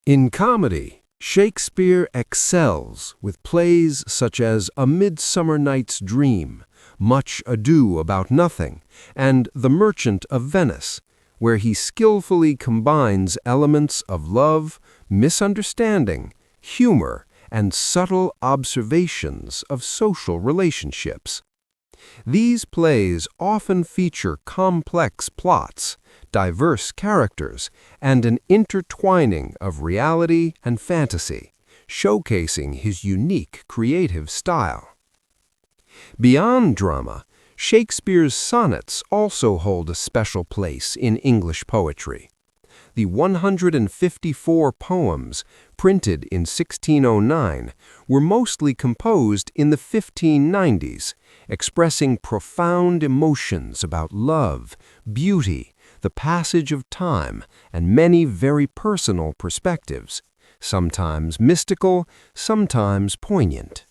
In comedy, Shakespeare excels with plays such as A Midsummer Night's Dream, Much Ado About Nothing, and The Merchant of Venice, where he skillfully combines elements of love, misunderstanding, humor, and subtle observations of social relationships. These plays often feature complex plots, diverse characters, and an intertwining of reality and fantasy, showcasing his unique creative style. Beyond drama, Shakespeare's sonnets also hold a special place in English poetry. The 154 poems, printed in 1609, were mostly composed in the 1590s, expressing profound emotions about love, beauty, the passage of time, and many very personal perspectives, sometimes mystical, sometimes poignant.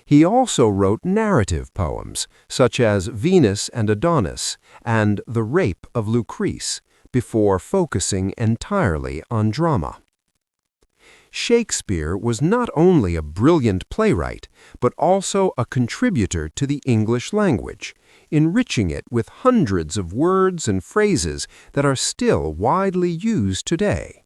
He also wrote narrative poems, such as Venus and Adonis and The Rape of Lucrece, before focusing entirely on drama. Shakespeare was not only a brilliant playwright, but also a contributor to the English language, enriching it with hundreds of words and phrases that are still widely used today.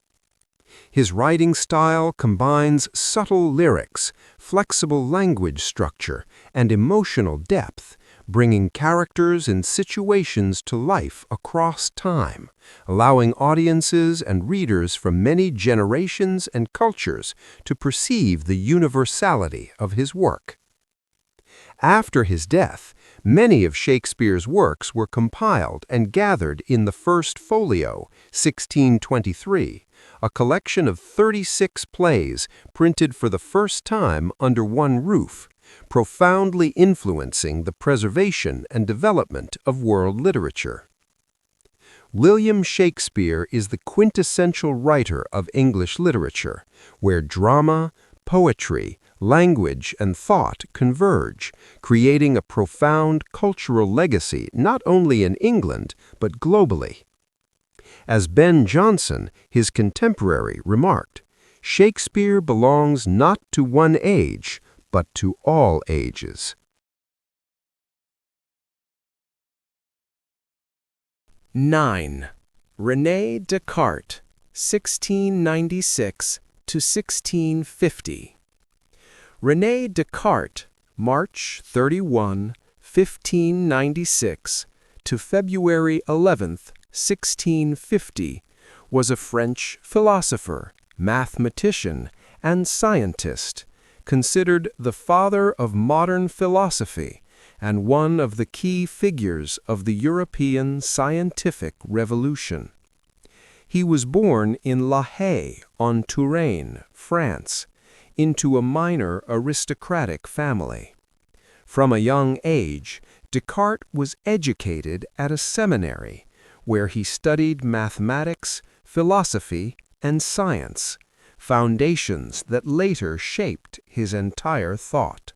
His writing style combines subtle lyrics, flexible language structure, and emotional depth, bringing characters and situations to life across time, allowing audiences and readers from many generations and cultures to perceive the universality of his work. After his death, many of Shakespeare's works were compiled and gathered in the First Folio, 1623, a collection of 36 plays printed for the first time under one roof, profoundly influencing the preservation and development of world literature. William Shakespeare is the quintessential writer of English literature, where drama, poetry, language, and thought converge, creating a profound cultural legacy not only in England, but globally. As Ben Jonson, his contemporary, remarked, "Shakespeare belongs not to one age, but to all ages." 9. René Descartes, 1696 to 1650. René Descartes, March 31, 1596 to February 11, 1650, was a French philosopher, mathematician, and scientist, considered the father of modern philosophy and one of the key figures of the European scientific revolution. He was born in La Haye on Touraine, France, into a minor aristocratic family. From a young age, Descartes was educated at a seminary where he studied mathematics, philosophy, and science, foundations that later shaped his entire thought.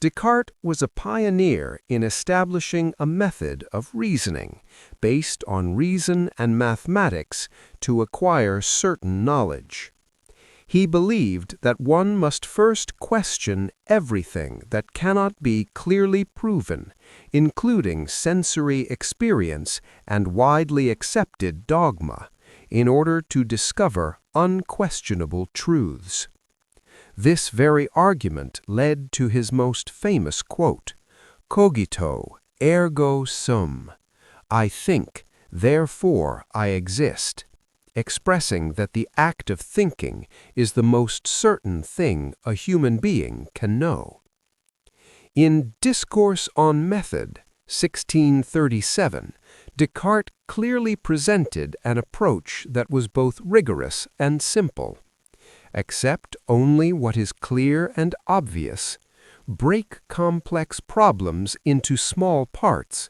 Descartes was a pioneer in establishing a method of reasoning based on reason and mathematics to acquire certain knowledge. He believed that one must first question everything that cannot be clearly proven, including sensory experience and widely accepted dogma, in order to discover unquestionable truths. This very argument led to his most famous quote, "Cogito, ergo sum," I think, therefore I exist, expressing that the act of thinking is the most certain thing a human being can know. In Discourse on Method, 1637, Descartes clearly presented an approach that was both rigorous and simple. Accept only what is clear and obvious, break complex problems into small parts,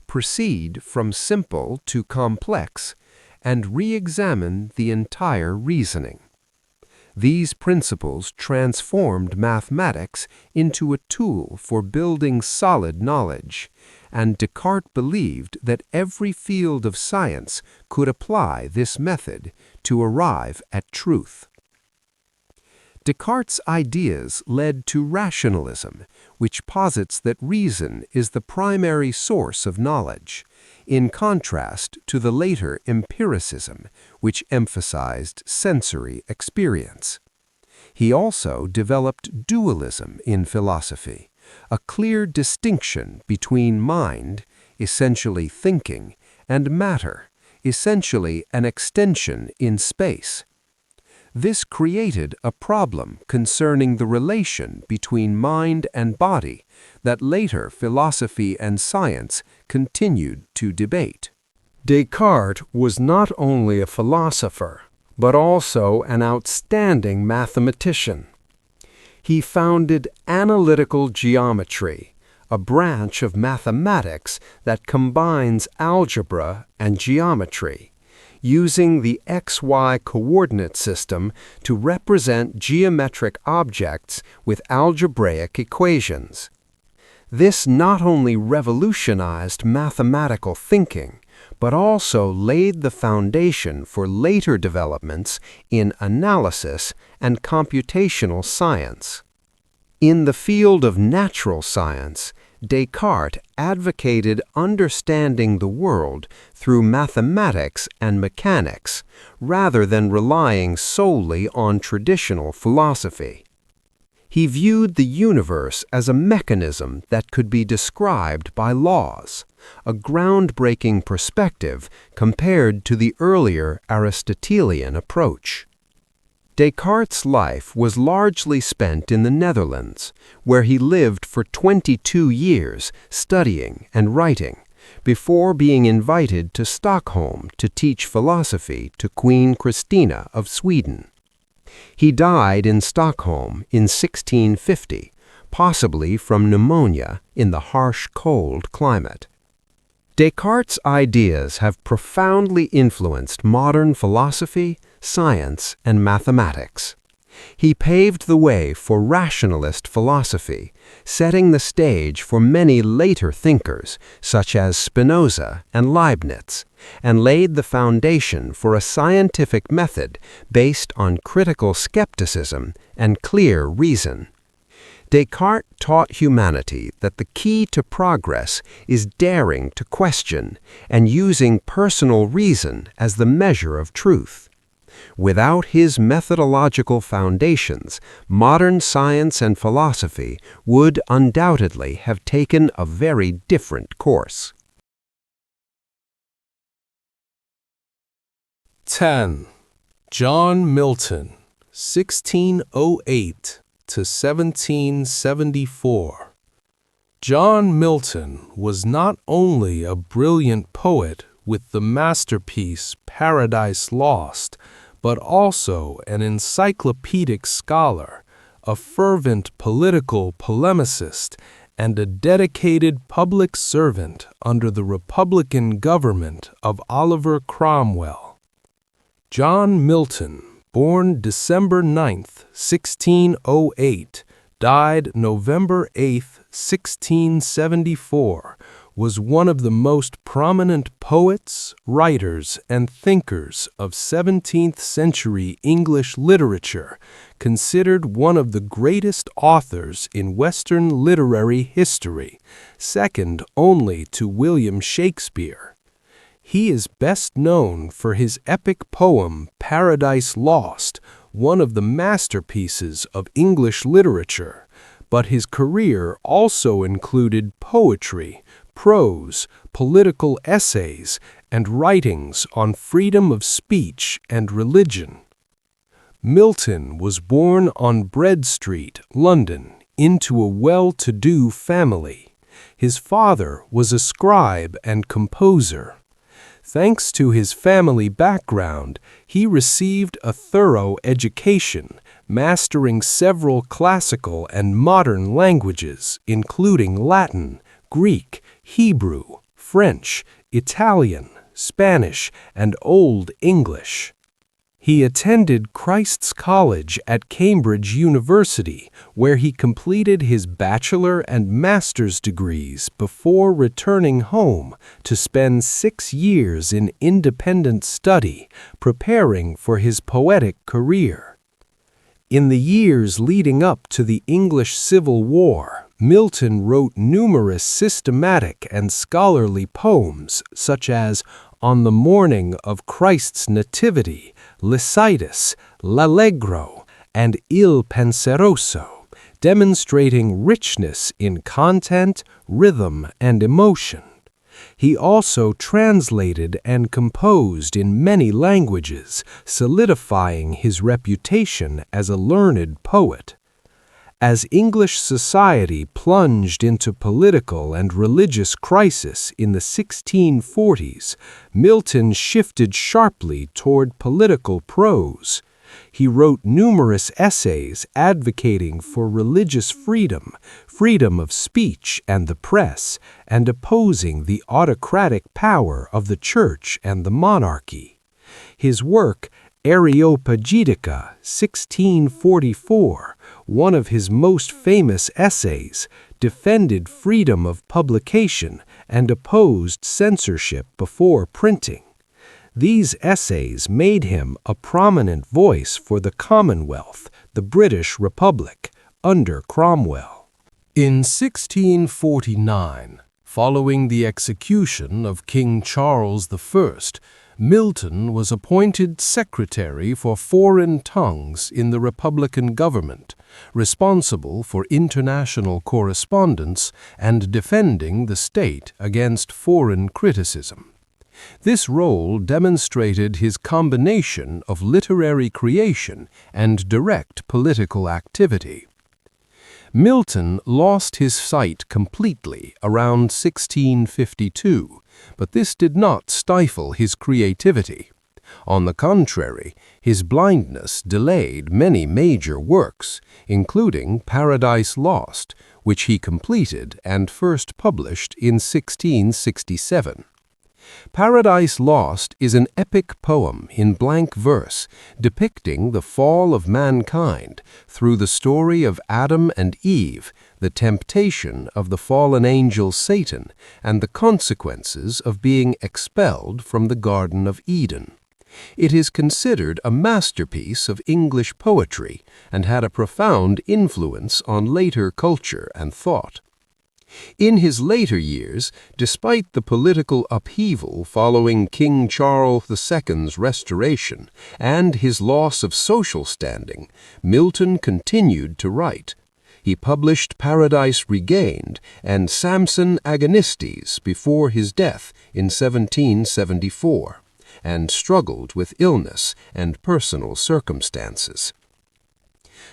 proceed from simple to complex, and re-examine the entire reasoning. These principles transformed mathematics into a tool for building solid knowledge, and Descartes believed that every field of science could apply this method to arrive at truth. Descartes' ideas led to rationalism, which posits that reason is the primary source of knowledge, in contrast to the later empiricism, which emphasized sensory experience. He also developed dualism in philosophy, a clear distinction between mind, essentially thinking, and matter, essentially an extension in space. This created a problem concerning the relation between mind and body that later philosophy and science continued to debate. Descartes was not only a philosopher, but also an outstanding mathematician. He founded analytical geometry, a branch of mathematics that combines algebra and geometry, using the XY coordinate system to represent geometric objects with algebraic equations. This not only revolutionized mathematical thinking, but also laid the foundation for later developments in analysis and computational science. In the field of natural science, Descartes advocated understanding the world through mathematics and mechanics, rather than relying solely on traditional philosophy. He viewed the universe as a mechanism that could be described by laws, a groundbreaking perspective compared to the earlier Aristotelian approach. Descartes' life was largely spent in the Netherlands, where he lived for 22 years studying and writing, before being invited to Stockholm to teach philosophy to Queen Christina of Sweden. He died in Stockholm in 1650, possibly from pneumonia in the harsh cold climate. Descartes' ideas have profoundly influenced modern philosophy, science, and mathematics. He paved the way for rationalist philosophy, setting the stage for many later thinkers, such as Spinoza and Leibniz, and laid the foundation for a scientific method based on critical skepticism and clear reason. Descartes taught humanity that the key to progress is daring to question and using personal reason as the measure of truth. Without his methodological foundations, modern science and philosophy would undoubtedly have taken a very different course. 10. John Milton, 1608 to 1774. John Milton was not only a brilliant poet with the masterpiece Paradise Lost, but also an encyclopedic scholar, a fervent political polemicist, and a dedicated public servant under the Republican government of Oliver Cromwell. John Milton, born December 9, 1608, died November 8, 1674, was one of the most prominent poets, writers, and thinkers of 17th-century English literature, considered one of the greatest authors in Western literary history, second only to William Shakespeare. He is best known for his epic poem Paradise Lost, one of the masterpieces of English literature, but his career also included poetry, prose, political essays, and writings on freedom of speech and religion. Milton was born on Bread Street, London, into a well-to-do family. His father was a scribe and composer. Thanks to his family background, he received a thorough education, mastering several classical and modern languages, including Latin, Greek, Hebrew, French, Italian, Spanish, and Old English. He attended Christ's College at Cambridge University, where he completed his bachelor and master's degrees before returning home to spend 6 years in independent study, preparing for his poetic career. In the years leading up to the English Civil War, Milton wrote numerous systematic and scholarly poems such as On the Morning of Christ's Nativity, Lycidas, L'Allegro, and Il Penseroso, demonstrating richness in content, rhythm, and emotion. He also translated and composed in many languages, solidifying his reputation as a learned poet. As English society plunged into political and religious crisis in the 1640s, Milton shifted sharply toward political prose. He wrote numerous essays advocating for religious freedom, freedom of speech and the press, and opposing the autocratic power of the church and the monarchy. His work, Areopagitica, 1644, one of his most famous essays, defended freedom of publication and opposed censorship before printing. These essays made him a prominent voice for the Commonwealth, the British Republic, under Cromwell. In 1649, following the execution of King Charles I, Milton was appointed Secretary for Foreign Tongues in the Republican government, responsible for international correspondence and defending the state against foreign criticism. This role demonstrated his combination of literary creation and direct political activity. Milton lost his sight completely around 1652, but this did not stifle his creativity. On the contrary, his blindness delayed many major works, including Paradise Lost, which he completed and first published in 1667. Paradise Lost is an epic poem in blank verse depicting the fall of mankind through the story of Adam and Eve, the temptation of the fallen angel Satan, and the consequences of being expelled from the Garden of Eden. It is considered a masterpiece of English poetry and had a profound influence on later culture and thought. In his later years, despite the political upheaval following King Charles II's restoration and his loss of social standing, Milton continued to write. He published Paradise Regained and Samson Agonistes before his death in 1774, and struggled with illness and personal circumstances.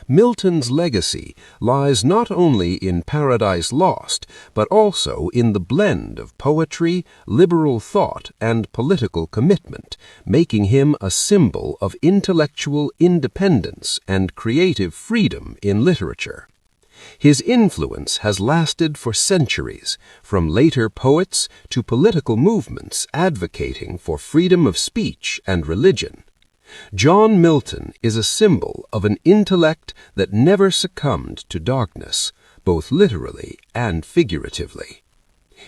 Milton's legacy lies not only in Paradise Lost, but also in the blend of poetry, liberal thought, and political commitment, making him a symbol of intellectual independence and creative freedom in literature. His influence has lasted for centuries, from later poets to political movements advocating for freedom of speech and religion. John Milton is a symbol of an intellect that never succumbed to darkness, both literally and figuratively.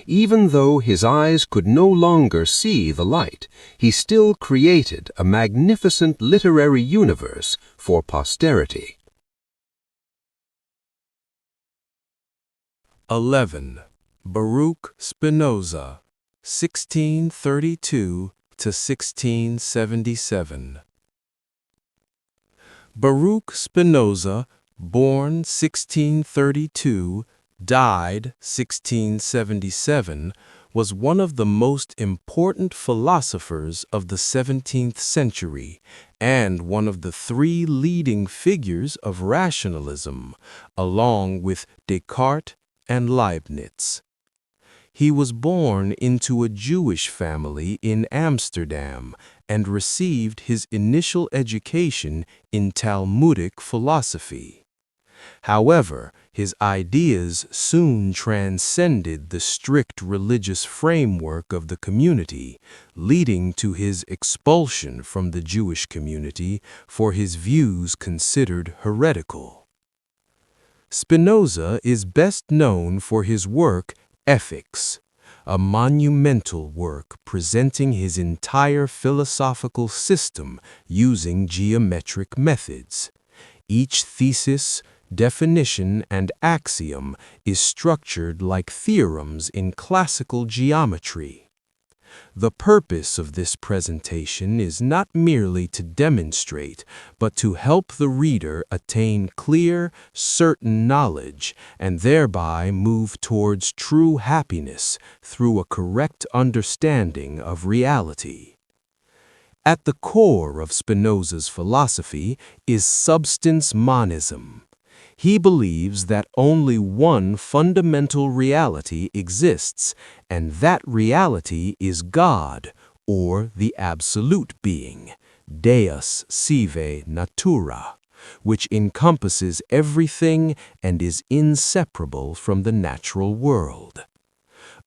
Even though his eyes could no longer see the light, he still created a magnificent literary universe for posterity. 11. Baruch Spinoza, 1632 to 1677. Baruch Spinoza, born 1632, died 1677, was one of the most important philosophers of the 17th century and one of the three leading figures of rationalism, along with Descartes and Leibniz. He was born into a Jewish family in Amsterdam and received his initial education in Talmudic philosophy. However, his ideas soon transcended the strict religious framework of the community, leading to his expulsion from the Jewish community for his views considered heretical. Spinoza is best known for his work Ethics, a monumental work presenting his entire philosophical system using geometric methods. Each thesis, definition, and axiom is structured like theorems in classical geometry. The purpose of this presentation is not merely to demonstrate, but to help the reader attain clear, certain knowledge and thereby move towards true happiness through a correct understanding of reality. At the core of Spinoza's philosophy is substance monism. He believes that only one fundamental reality exists, and that reality is God, or the absolute being, Deus sive natura, which encompasses everything and is inseparable from the natural world.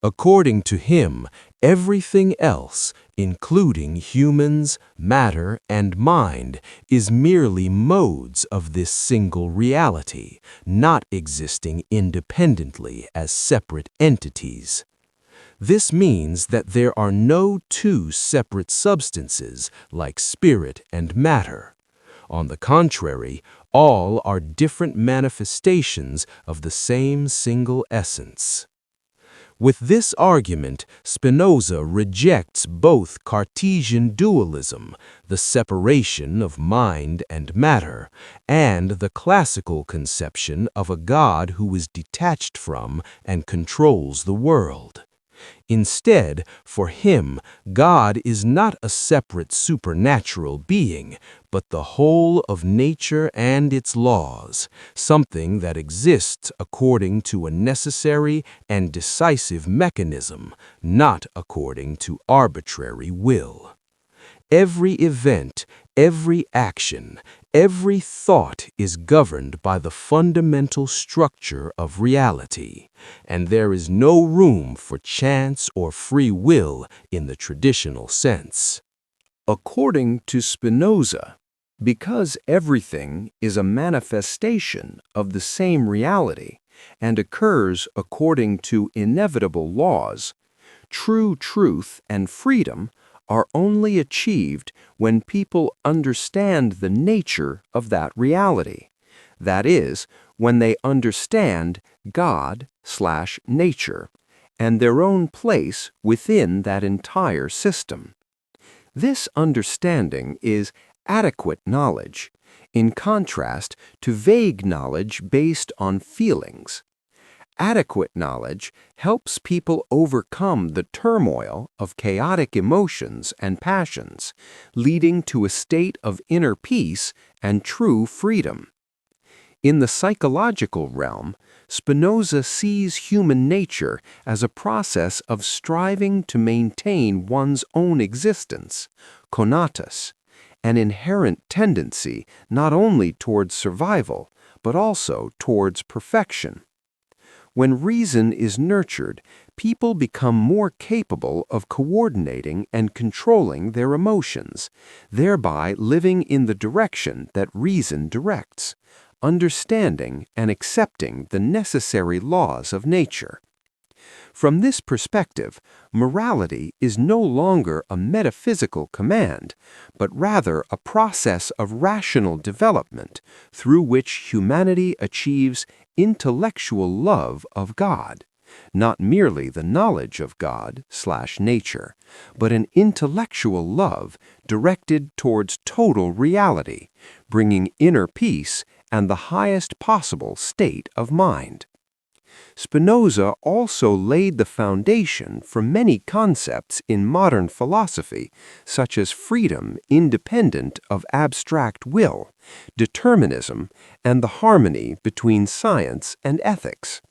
According to him, everything else, including humans, matter, and mind, is merely modes of this single reality, not existing independently as separate entities. This means that there are no two separate substances like spirit and matter. On the contrary, all are different manifestations of the same single essence. With this argument, Spinoza rejects both Cartesian dualism, the separation of mind and matter, and the classical conception of a God who is detached from and controls the world. Instead, for him, God is not a separate supernatural being, but the whole of nature and its laws, something that exists according to a necessary and decisive mechanism, not according to arbitrary will. Every event, every action, every thought is governed by the fundamental structure of reality, and there is no room for chance or free will in the traditional sense. According to Spinoza, because everything is a manifestation of the same reality and occurs according to inevitable laws, true truth and freedom are only achieved when people understand the nature of that reality. That is, when they understand God/nature and their own place within that entire system. This understanding is adequate knowledge, in contrast to vague knowledge based on feelings. Adequate knowledge helps people overcome the turmoil of chaotic emotions and passions, leading to a state of inner peace and true freedom. In the psychological realm, Spinoza sees human nature as a process of striving to maintain one's own existence, conatus, an inherent tendency not only towards survival, but also towards perfection. When reason is nurtured, people become more capable of coordinating and controlling their emotions, thereby living in the direction that reason directs, understanding and accepting the necessary laws of nature. From this perspective, morality is no longer a metaphysical command, but rather a process of rational development through which humanity achieves intellectual love of God, not merely the knowledge of God/nature, but an intellectual love directed towards total reality, bringing inner peace and the highest possible state of mind. Spinoza also laid the foundation for many concepts in modern philosophy, such as freedom independent of abstract will, determinism, and the harmony between science and ethics.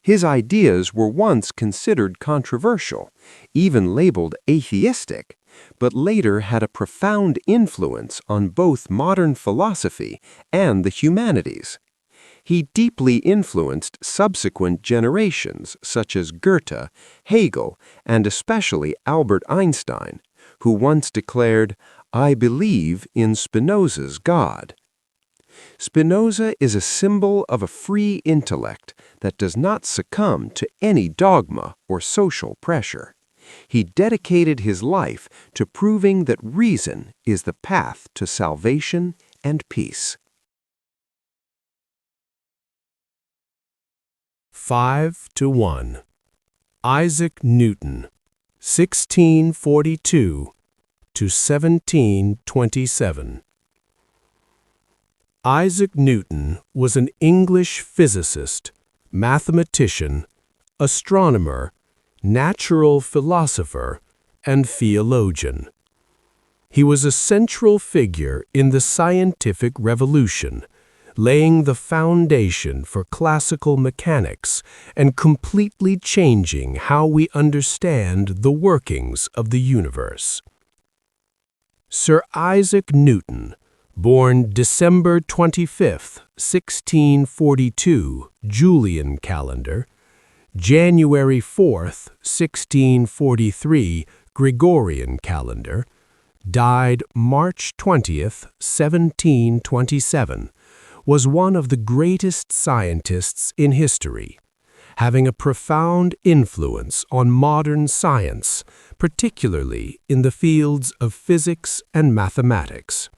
His ideas were once considered controversial, even labeled atheistic, but later had a profound influence on both modern philosophy and the humanities. He deeply influenced subsequent generations such as Goethe, Hegel, and especially Albert Einstein, who once declared, "I believe in Spinoza's God." Spinoza is a symbol of a free intellect that does not succumb to any dogma or social pressure. He dedicated his life to proving that reason is the path to salvation and peace. 5-1. Isaac Newton, 1642 to 1727. Isaac Newton was an English physicist, mathematician, astronomer, natural philosopher, and theologian. He was a central figure in the scientific revolution, laying the foundation for classical mechanics and completely changing how we understand the workings of the universe. Sir Isaac Newton, born December 25, 1642, Julian calendar, January 4, 1643, Gregorian calendar, died March 20, 1727, was one of the greatest scientists in history, having a profound influence on modern science, particularly in the fields of physics and mathematics.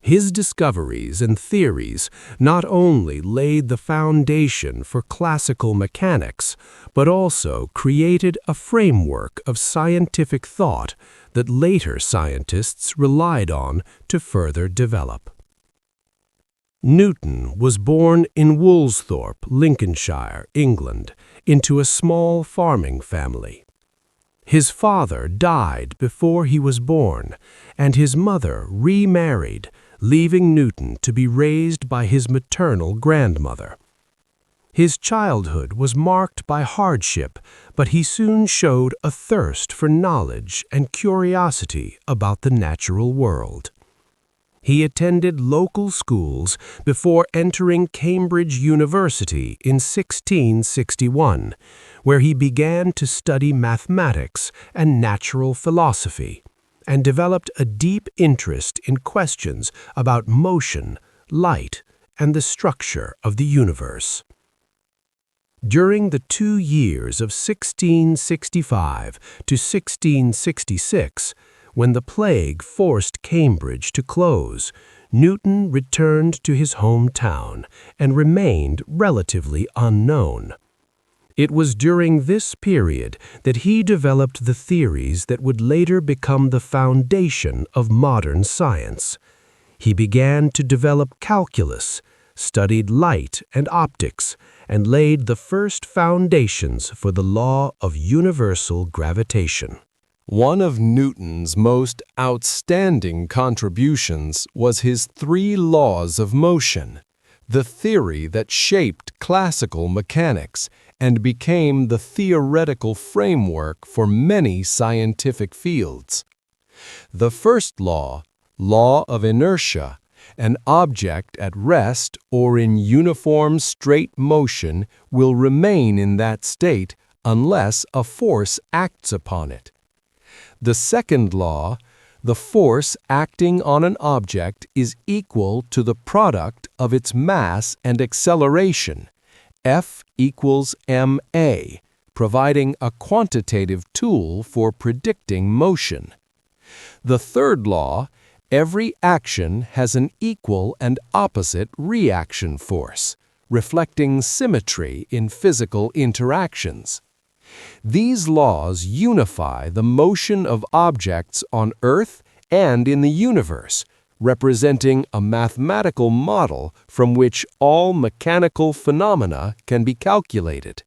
His discoveries and theories not only laid the foundation for classical mechanics, but also created a framework of scientific thought that later scientists relied on to further develop. Newton was born in Woolsthorpe, Lincolnshire, England, into a small farming family. His father died before he was born, and his mother remarried, leaving Newton to be raised by his maternal grandmother. His childhood was marked by hardship, but he soon showed a thirst for knowledge and curiosity about the natural world. He attended local schools before entering Cambridge University in 1661, where he began to study mathematics and natural philosophy, and developed a deep interest in questions about motion, light, and the structure of the universe. During the 2 years of 1665 to 1666, when the plague forced Cambridge to close, Newton returned to his hometown and remained relatively unknown. It was during this period that he developed the theories that would later become the foundation of modern science. He began to develop calculus, studied light and optics, and laid the first foundations for the law of universal gravitation. One of Newton's most outstanding contributions was his 3 laws of motion, the theory that shaped classical mechanics and became the theoretical framework for many scientific fields. The first law, law of inertia, an object at rest or in uniform straight motion will remain in that state unless a force acts upon it. The second law, the force acting on an object is equal to the product of its mass and acceleration, F equals ma, providing a quantitative tool for predicting motion. The third law, every action has an equal and opposite reaction force, reflecting symmetry in physical interactions. These laws unify the motion of objects on Earth and in the universe, representing a mathematical model from which all mechanical phenomena can be calculated.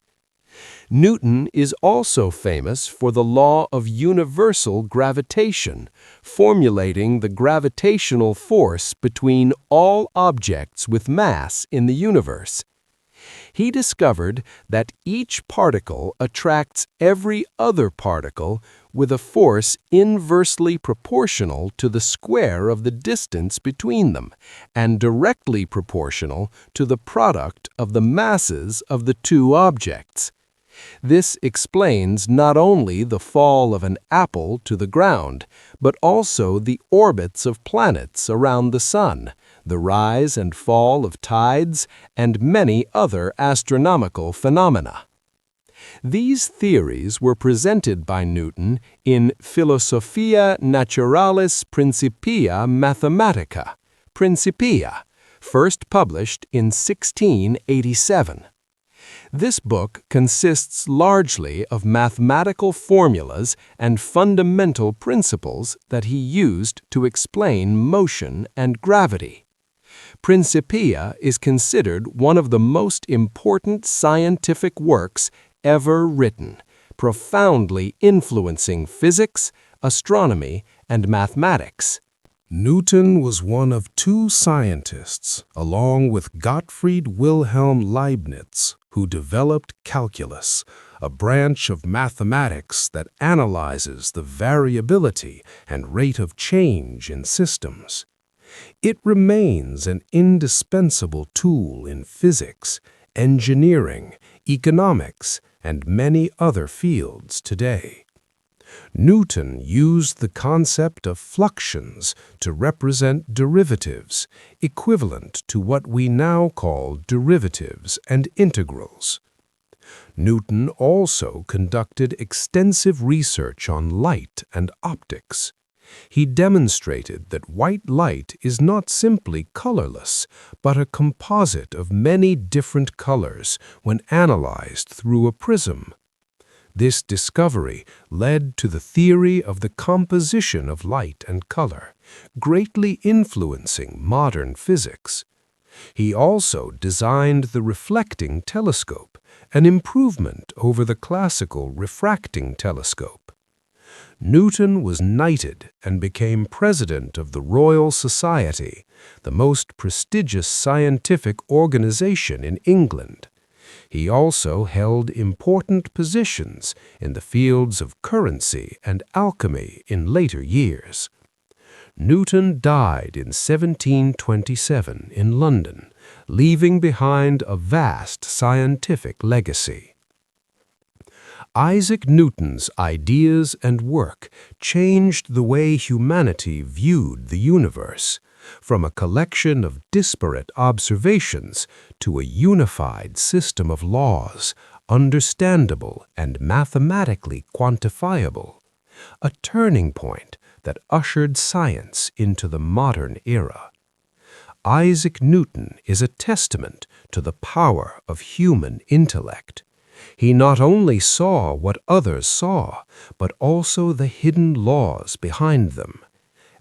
Newton is also famous for the law of universal gravitation, formulating the gravitational force between all objects with mass in the universe. He discovered that each particle attracts every other particle with a force inversely proportional to the square of the distance between them and directly proportional to the product of the masses of the two objects. This explains not only the fall of an apple to the ground, but also the orbits of planets around the sun, the rise and fall of tides, and many other astronomical phenomena. These theories were presented by Newton in Philosophia Naturalis Principia Mathematica, Principia, first published in 1687. This book consists largely of mathematical formulas and fundamental principles that he used to explain motion and gravity. Principia is considered one of the most important scientific works ever written, profoundly influencing physics, astronomy, and mathematics. Newton was one of two scientists, along with Gottfried Wilhelm Leibniz, who developed calculus, a branch of mathematics that analyzes the variability and rate of change in systems. It remains an indispensable tool in physics, engineering, economics, and many other fields today. Newton used the concept of fluxions to represent derivatives, equivalent to what we now call derivatives and integrals. Newton also conducted extensive research on light and optics. He demonstrated that white light is not simply colorless, but a composite of many different colors when analyzed through a prism. This discovery led to the theory of the composition of light and color, greatly influencing modern physics. He also designed the reflecting telescope, an improvement over the classical refracting telescope. Newton was knighted and became president of the Royal Society, the most prestigious scientific organization in England. He also held important positions in the fields of currency and alchemy in later years. Newton died in 1727 in London, leaving behind a vast scientific legacy. Isaac Newton's ideas and work changed the way humanity viewed the universe, from a collection of disparate observations to a unified system of laws, understandable and mathematically quantifiable, a turning point that ushered science into the modern era. Isaac Newton is a testament to the power of human intellect. He not only saw what others saw, but also the hidden laws behind them.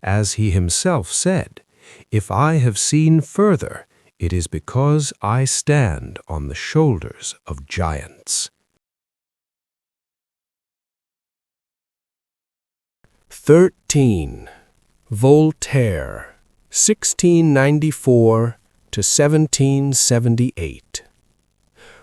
As he himself said, "If I have seen further, it is because I stand on the shoulders of giants." 13. Voltaire, 1694 to 1778.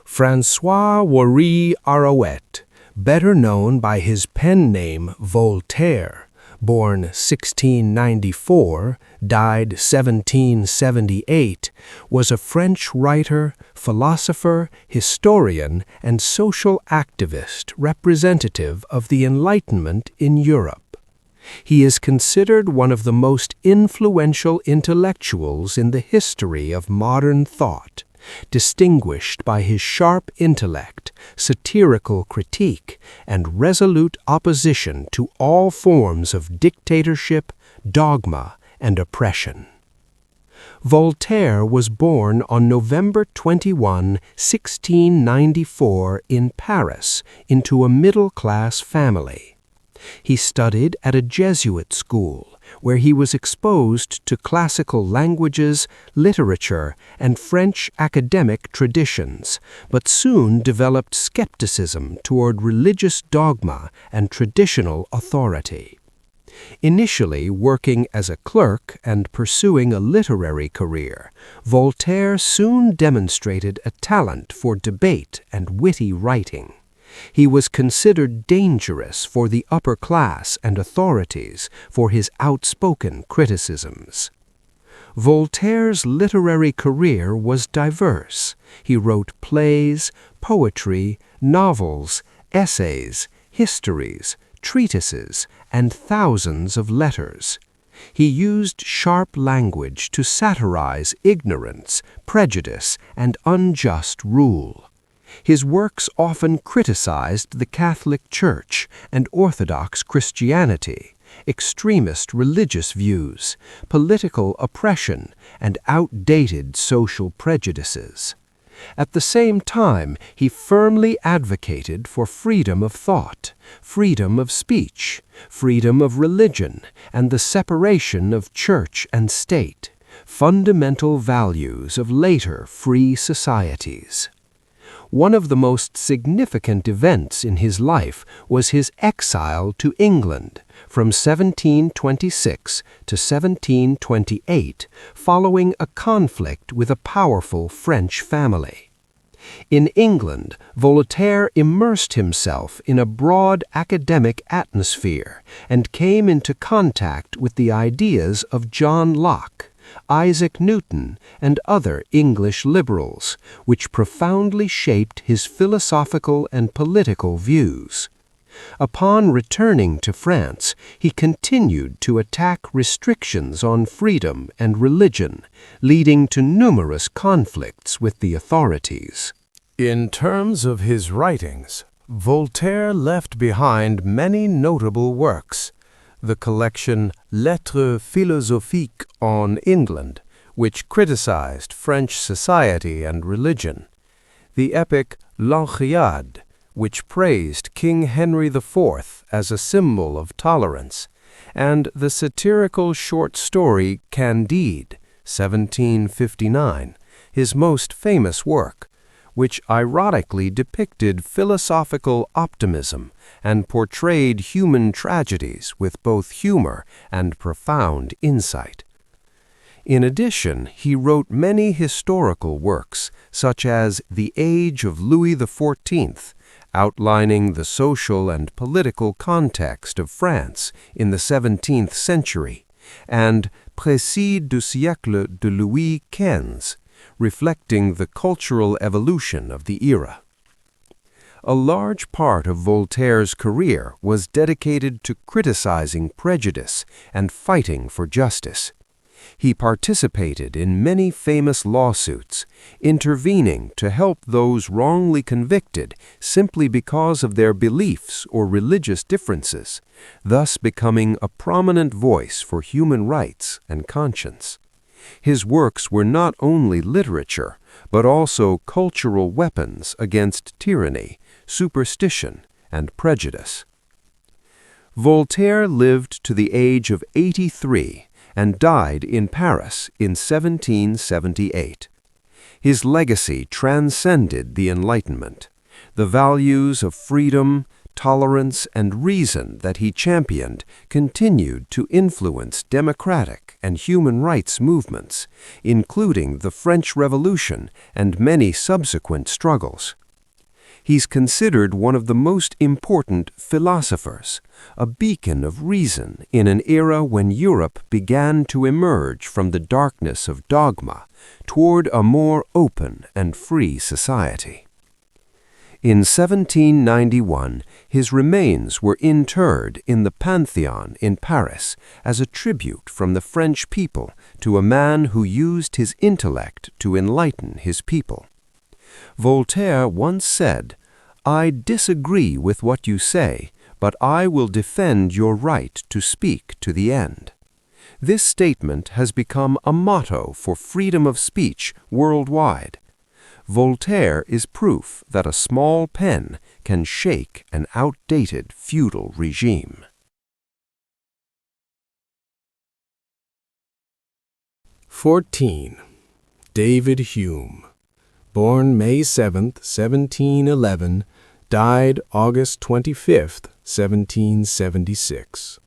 François Warry Arouet, better known by his pen name Voltaire, born 1694, died 1778, was a French writer, philosopher, historian, and social activist representative of the Enlightenment in Europe. He is considered one of the most influential intellectuals in the history of modern thought, distinguished by his sharp intellect, satirical critique, and resolute opposition to all forms of dictatorship, dogma, and oppression. Voltaire was born on November 21, 1694, in Paris, into a middle-class family. He studied at a Jesuit school, where he was exposed to classical languages, literature, and French academic traditions, but soon developed skepticism toward religious dogma and traditional authority. Initially working as a clerk and pursuing a literary career, Voltaire soon demonstrated a talent for debate and witty writing. He was considered dangerous for the upper class and authorities for his outspoken criticisms. Voltaire's literary career was diverse. He wrote plays, poetry, novels, essays, histories, treatises, and thousands of letters. He used sharp language to satirize ignorance, prejudice, and unjust rule. His works often criticized the Catholic Church and Orthodox Christianity, extremist religious views, political oppression, and outdated social prejudices. At the same time, he firmly advocated for freedom of thought, freedom of speech, freedom of religion, and the separation of church and state, fundamental values of later free societies. One of the most significant events in his life was his exile to England from 1726 to 1728, following a conflict with a powerful French family. In England, Voltaire immersed himself in a broad academic atmosphere and came into contact with the ideas of John Locke, Isaac Newton, and other English liberals, which profoundly shaped his philosophical and political views. Upon returning to France, he continued to attack restrictions on freedom and religion, leading to numerous conflicts with the authorities. In terms of his writings, Voltaire left behind many notable works. The collection Lettres philosophiques on England, which criticized French society and religion, the epic L'Encriade, which praised King Henry IV as a symbol of tolerance, and the satirical short story Candide, 1759, his most famous work, which ironically depicted philosophical optimism and portrayed human tragedies with both humor and profound insight. In addition, he wrote many historical works, such as The Age of Louis XIV, outlining the social and political context of France in the 17th century, and Précis du siècle de Louis XV, reflecting the cultural evolution of the era. A large part of Voltaire's career was dedicated to criticizing prejudice and fighting for justice. He participated in many famous lawsuits, intervening to help those wrongly convicted simply because of their beliefs or religious differences, thus becoming a prominent voice for human rights and conscience. His works were not only literature, but also cultural weapons against tyranny, superstition, and prejudice. Voltaire lived to the age of 83 and died in Paris in 1778. His legacy transcended the Enlightenment. The values of freedom, tolerance, and reason that he championed continued to influence democratic and human rights movements, including the French Revolution and many subsequent struggles. He's considered one of the most important philosophers, a beacon of reason in an era when Europe began to emerge from the darkness of dogma toward a more open and free society. In 1791, his remains were interred in the Pantheon in Paris as a tribute from the French people to a man who used his intellect to enlighten his people. Voltaire once said, "I disagree with what you say, but I will defend your right to speak to the end." This statement has become a motto for freedom of speech worldwide. Voltaire is proof that a small pen can shake an outdated feudal regime. 14. David Hume, born May 7, 1711, died August 25, 1776.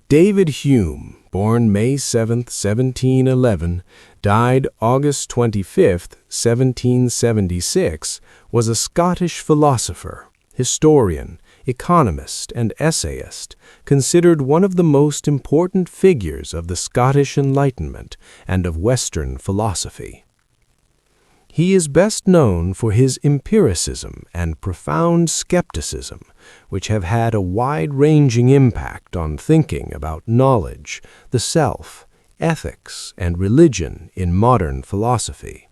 David Hume, born May 7, 1711, died August 25, 1776, was a Scottish philosopher, historian, economist, and essayist, considered one of the most important figures of the Scottish Enlightenment and of Western philosophy. He is best known for his empiricism and profound skepticism, which have had a wide-ranging impact on thinking about knowledge, the self, ethics, and religion in modern philosophy.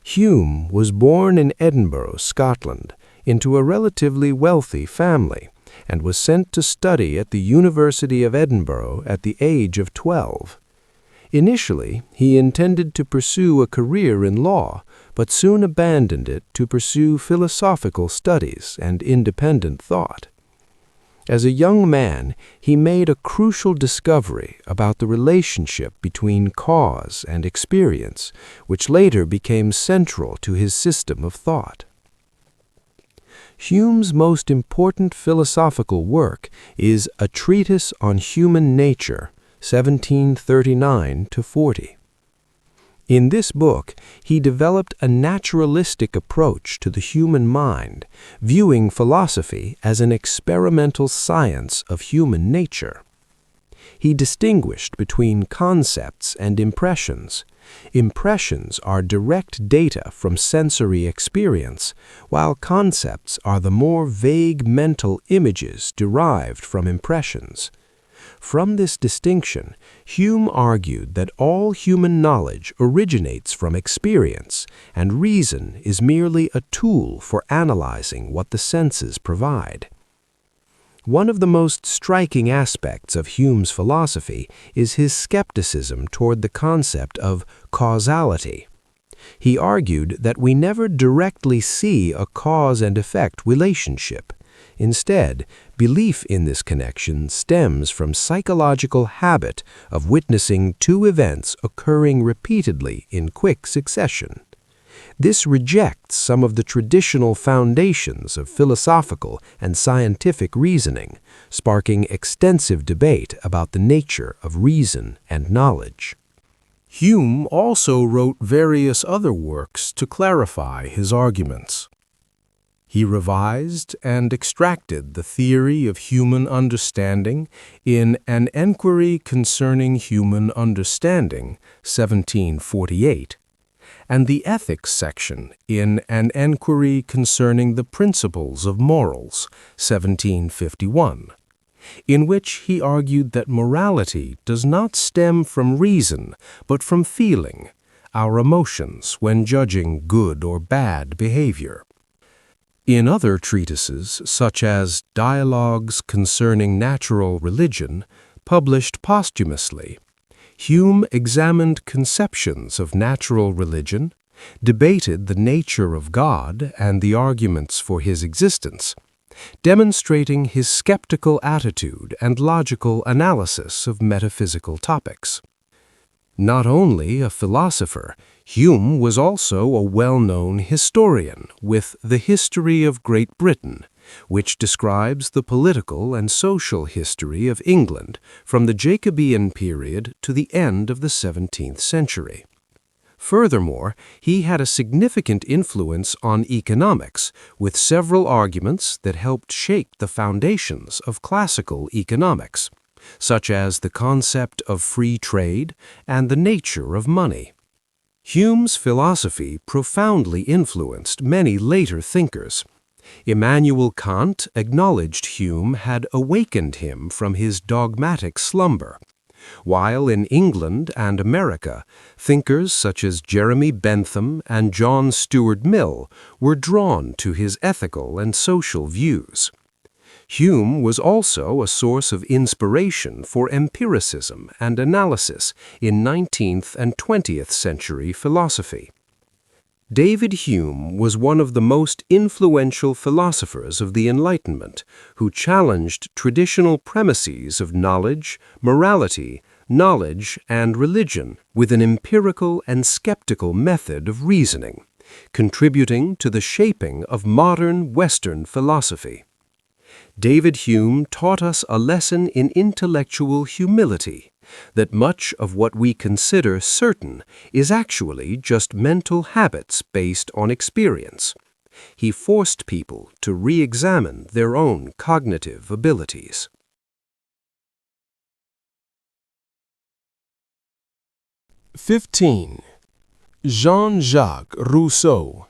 Hume was born in Edinburgh, Scotland, into a relatively wealthy family, and was sent to study at the University of Edinburgh at the age of 12. Initially, he intended to pursue a career in law, but soon abandoned it to pursue philosophical studies and independent thought. As a young man, he made a crucial discovery about the relationship between cause and experience, which later became central to his system of thought. Hume's most important philosophical work is A Treatise on Human Nature, 1739-40. In this book, he developed a naturalistic approach to the human mind, viewing philosophy as an experimental science of human nature. He distinguished between concepts and impressions. Impressions are direct data from sensory experience, while concepts are the more vague mental images derived from impressions. From this distinction, Hume argued that all human knowledge originates from experience, and reason is merely a tool for analyzing what the senses provide. One of the most striking aspects of Hume's philosophy is his skepticism toward the concept of causality. He argued that we never directly see a cause and effect relationship. Instead, belief in this connection stems from psychological habit of witnessing two events occurring repeatedly in quick succession. This rejects some of the traditional foundations of philosophical and scientific reasoning, sparking extensive debate about the nature of reason and knowledge. Hume also wrote various other works to clarify his arguments. He revised and extracted the theory of human understanding in An Enquiry Concerning Human Understanding, 1748, and the ethics section in An Enquiry Concerning the Principles of Morals, 1751, in which he argued that morality does not stem from reason, but from feeling, our emotions when judging good or bad behavior. In other treatises, such as Dialogues Concerning Natural Religion, published posthumously, Hume examined conceptions of natural religion, debated the nature of God and the arguments for his existence, demonstrating his skeptical attitude and logical analysis of metaphysical topics. Not only a philosopher, Hume was also a well-known historian with The History of Great Britain, which describes the political and social history of England from the Jacobean period to the end of the 17th century. Furthermore, he had a significant influence on economics, with several arguments that helped shape the foundations of classical economics, such as the concept of free trade and the nature of money. Hume's philosophy profoundly influenced many later thinkers. Immanuel Kant acknowledged Hume had awakened him from his dogmatic slumber, while in England and America, thinkers such as Jeremy Bentham and John Stuart Mill were drawn to his ethical and social views. Hume was also a source of inspiration for empiricism and analysis in 19th and 20th century philosophy. David Hume was one of the most influential philosophers of the Enlightenment, who challenged traditional premises of knowledge, morality, knowledge, and religion with an empirical and skeptical method of reasoning, contributing to the shaping of modern Western philosophy. David Hume taught us a lesson in intellectual humility, that much of what we consider certain is actually just mental habits based on experience. He forced people to re-examine their own cognitive abilities. Jean-Jacques Rousseau.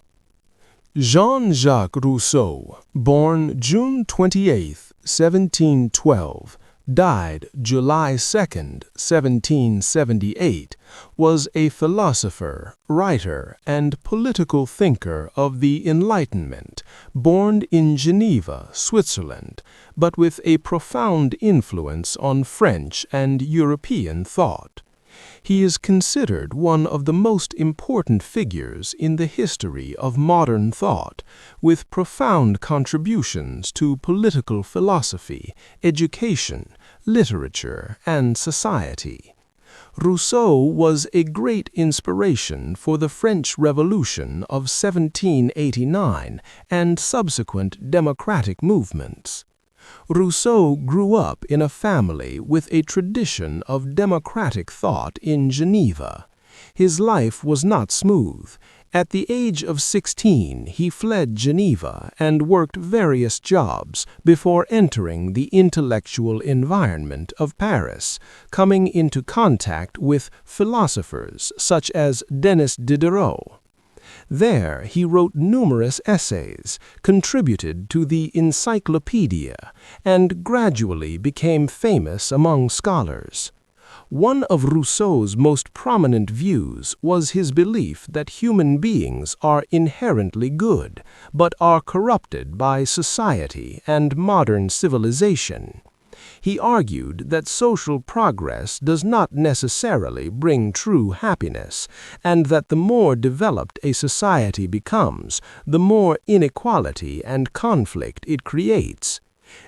Jean-Jacques Rousseau, born June 28, 1712, died July 2, 1778, was a philosopher, writer, and political thinker of the Enlightenment, born in Geneva, Switzerland, but with a profound influence on French and European thought. He is considered one of the most important figures in the history of modern thought, with profound contributions to political philosophy, education, literature, and society. Rousseau was a great inspiration for the French Revolution of 1789 and subsequent democratic movements. Rousseau grew up in a family with a tradition of democratic thought in Geneva. His life was not smooth. At the age of 16, he fled Geneva and worked various jobs before entering the intellectual environment of Paris, coming into contact with philosophers such as Denis Diderot. There he wrote numerous essays, contributed to the Encyclopedia, and gradually became famous among scholars. One of Rousseau's most prominent views was his belief that human beings are inherently good, but are corrupted by society and modern civilization. He argued that social progress does not necessarily bring true happiness, and that the more developed a society becomes, the more inequality and conflict it creates.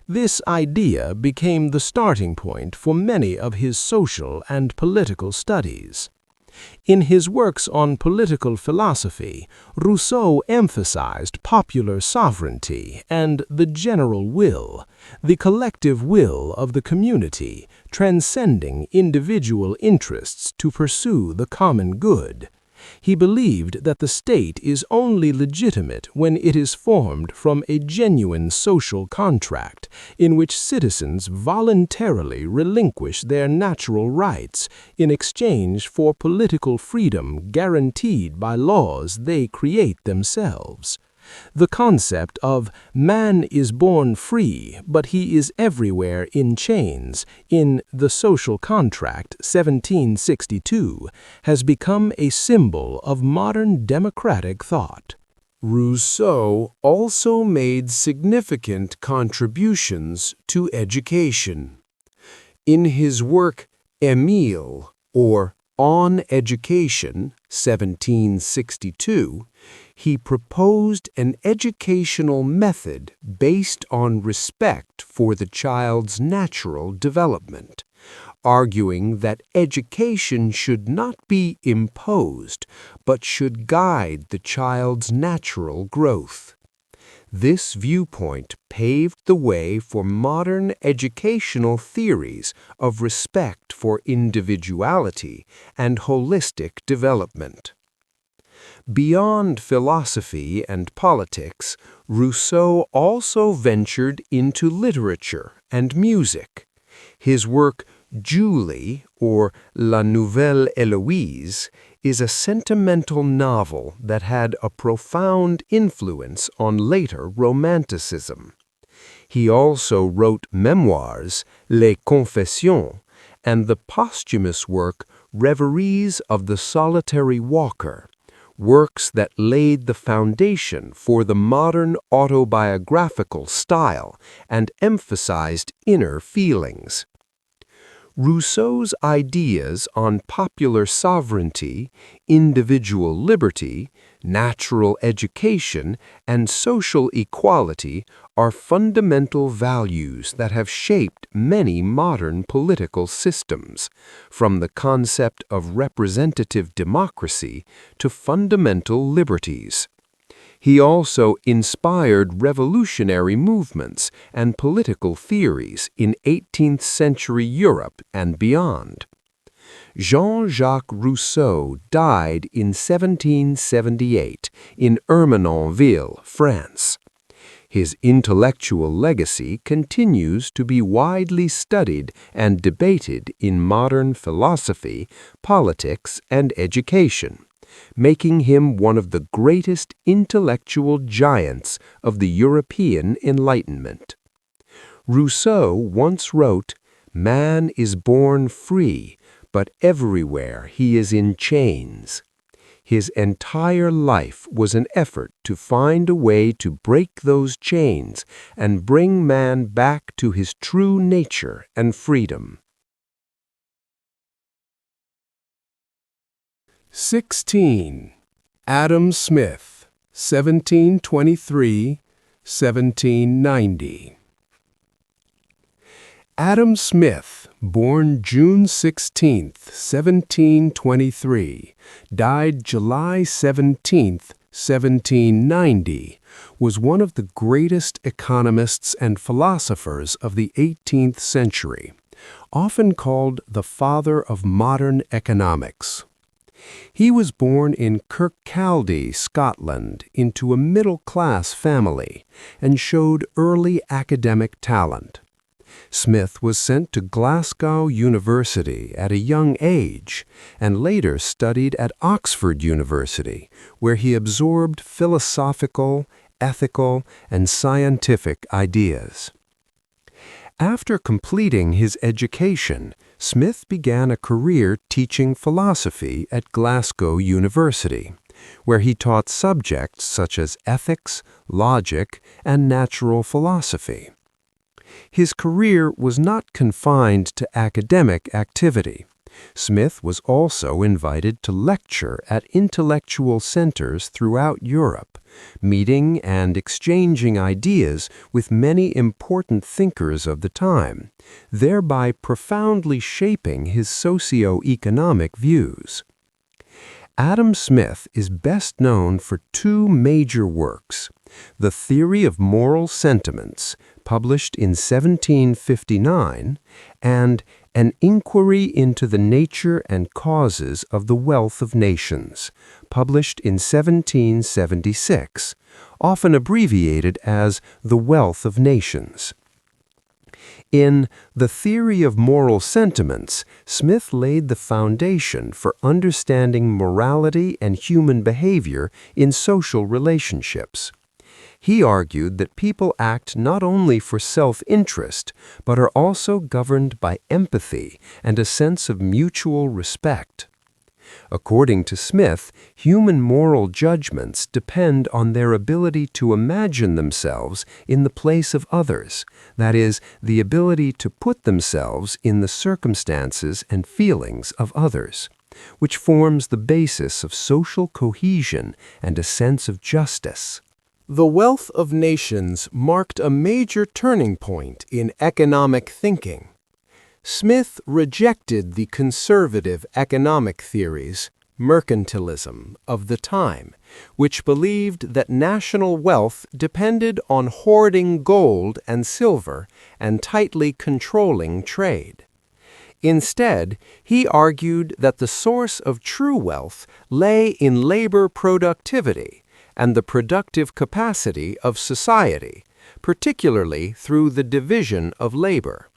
This idea became the starting point for many of his social and political studies. In his works on political philosophy, Rousseau emphasized popular sovereignty and the general will, the collective will of the community, transcending individual interests to pursue the common good. He believed that the state is only legitimate when it is formed from a genuine social contract in which citizens voluntarily relinquish their natural rights in exchange for political freedom guaranteed by laws they create themselves. The concept of man is born free, but he is everywhere in chains, in The Social Contract, 1762, has become a symbol of modern democratic thought. Rousseau also made significant contributions to education. In his work Émile, or On Education, 1762, he proposed an educational method based on respect for the child's natural development, arguing that education should not be imposed, but should guide the child's natural growth. This viewpoint paved the way for modern educational theories of respect for individuality and holistic development. Beyond philosophy and politics, Rousseau also ventured into literature and music. His work, Julie, or La Nouvelle Héloïse, is a sentimental novel that had a profound influence on later Romanticism. He also wrote memoirs, Les Confessions, and the posthumous work Reveries of the Solitary Walker, works that laid the foundation for the modern autobiographical style and emphasized inner feelings. Rousseau's ideas on popular sovereignty, individual liberty, natural education, and social equality are fundamental values that have shaped many modern political systems, from the concept of representative democracy to fundamental liberties. He also inspired revolutionary movements and political theories in 18th century Europe and beyond. Jean-Jacques Rousseau died in 1778 in Ermenonville, France. His intellectual legacy continues to be widely studied and debated in modern philosophy, politics, and education, making him one of the greatest intellectual giants of the European Enlightenment. Rousseau once wrote, "Man is born free, but everywhere he is in chains." His entire life was an effort to find a way to break those chains and bring man back to his true nature and freedom. 16. Adam Smith, 1723–1790. Adam Smith, born June 16, 1723, died July 17, 1790, was one of the greatest economists and philosophers of the 18th century, often called the father of modern economics. He was born in Kirkcaldy, Scotland, into a middle-class family and showed early academic talent. Smith was sent to Glasgow University at a young age and later studied at Oxford University, where he absorbed philosophical, ethical, and scientific ideas. After completing his education, Smith began a career teaching philosophy at Glasgow University, where he taught subjects such as ethics, logic, and natural philosophy. His career was not confined to academic activity. Smith was also invited to lecture at intellectual centers throughout Europe, meeting and exchanging ideas with many important thinkers of the time, thereby profoundly shaping his socio-economic views. Adam Smith is best known for two major works: The Theory of Moral Sentiments, published in 1759, and An Inquiry into the Nature and Causes of the Wealth of Nations, published in 1776, often abbreviated as The Wealth of Nations. In The Theory of Moral Sentiments, Smith laid the foundation for understanding morality and human behavior in social relationships. He argued that people act not only for self-interest, but are also governed by empathy and a sense of mutual respect. According to Smith, human moral judgments depend on their ability to imagine themselves in the place of others, that is, the ability to put themselves in the circumstances and feelings of others, which forms the basis of social cohesion and a sense of justice. The Wealth of Nations marked a major turning point in economic thinking. Smith rejected the conservative economic theories, mercantilism, of the time, which believed that national wealth depended on hoarding gold and silver and tightly controlling trade. Instead, he argued that the source of true wealth lay in labor productivity and the productive capacity of society, particularly through the division of labor.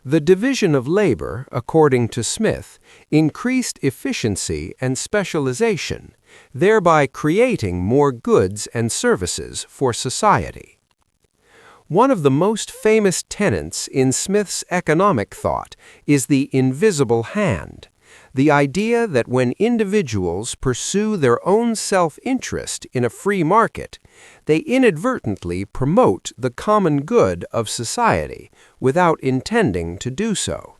The division of labor, according to Smith, increased efficiency and specialization, thereby creating more goods and services for society. One of the most famous tenets in Smith's economic thought is the invisible hand, the idea that when individuals pursue their own self-interest in a free market, they inadvertently promote the common good of society without intending to do so.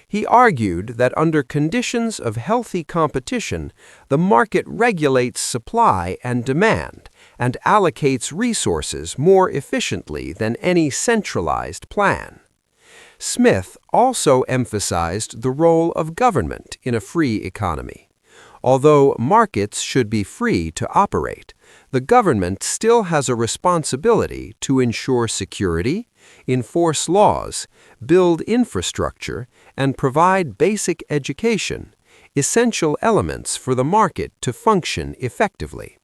He argued that under conditions of healthy competition, the market regulates supply and demand and allocates resources more efficiently than any centralized plan. Smith also emphasized the role of government in a free economy. Although markets should be free to operate, the government still has a responsibility to ensure security, enforce laws, build infrastructure, and provide basic education, essential elements for the market to function effectively.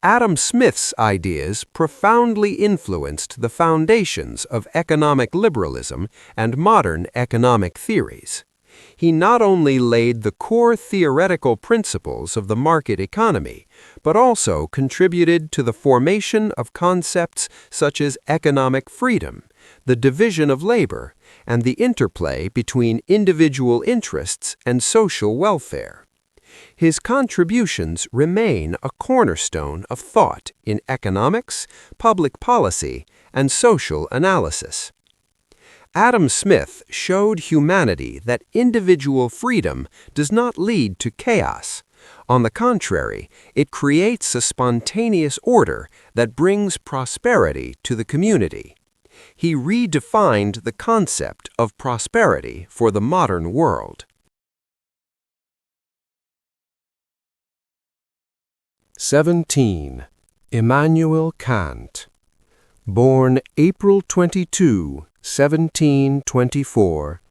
Adam Smith's ideas profoundly influenced the foundations of economic liberalism and modern economic theories. He not only laid the core theoretical principles of the market economy, but also contributed to the formation of concepts such as economic freedom, the division of labor, and the interplay between individual interests and social welfare. His contributions remain a cornerstone of thought in economics, public policy, and social analysis. Adam Smith showed humanity that individual freedom does not lead to chaos. On the contrary, it creates a spontaneous order that brings prosperity to the community. He redefined the concept of prosperity for the modern world. 17. Immanuel Kant. Born April 22, 1724.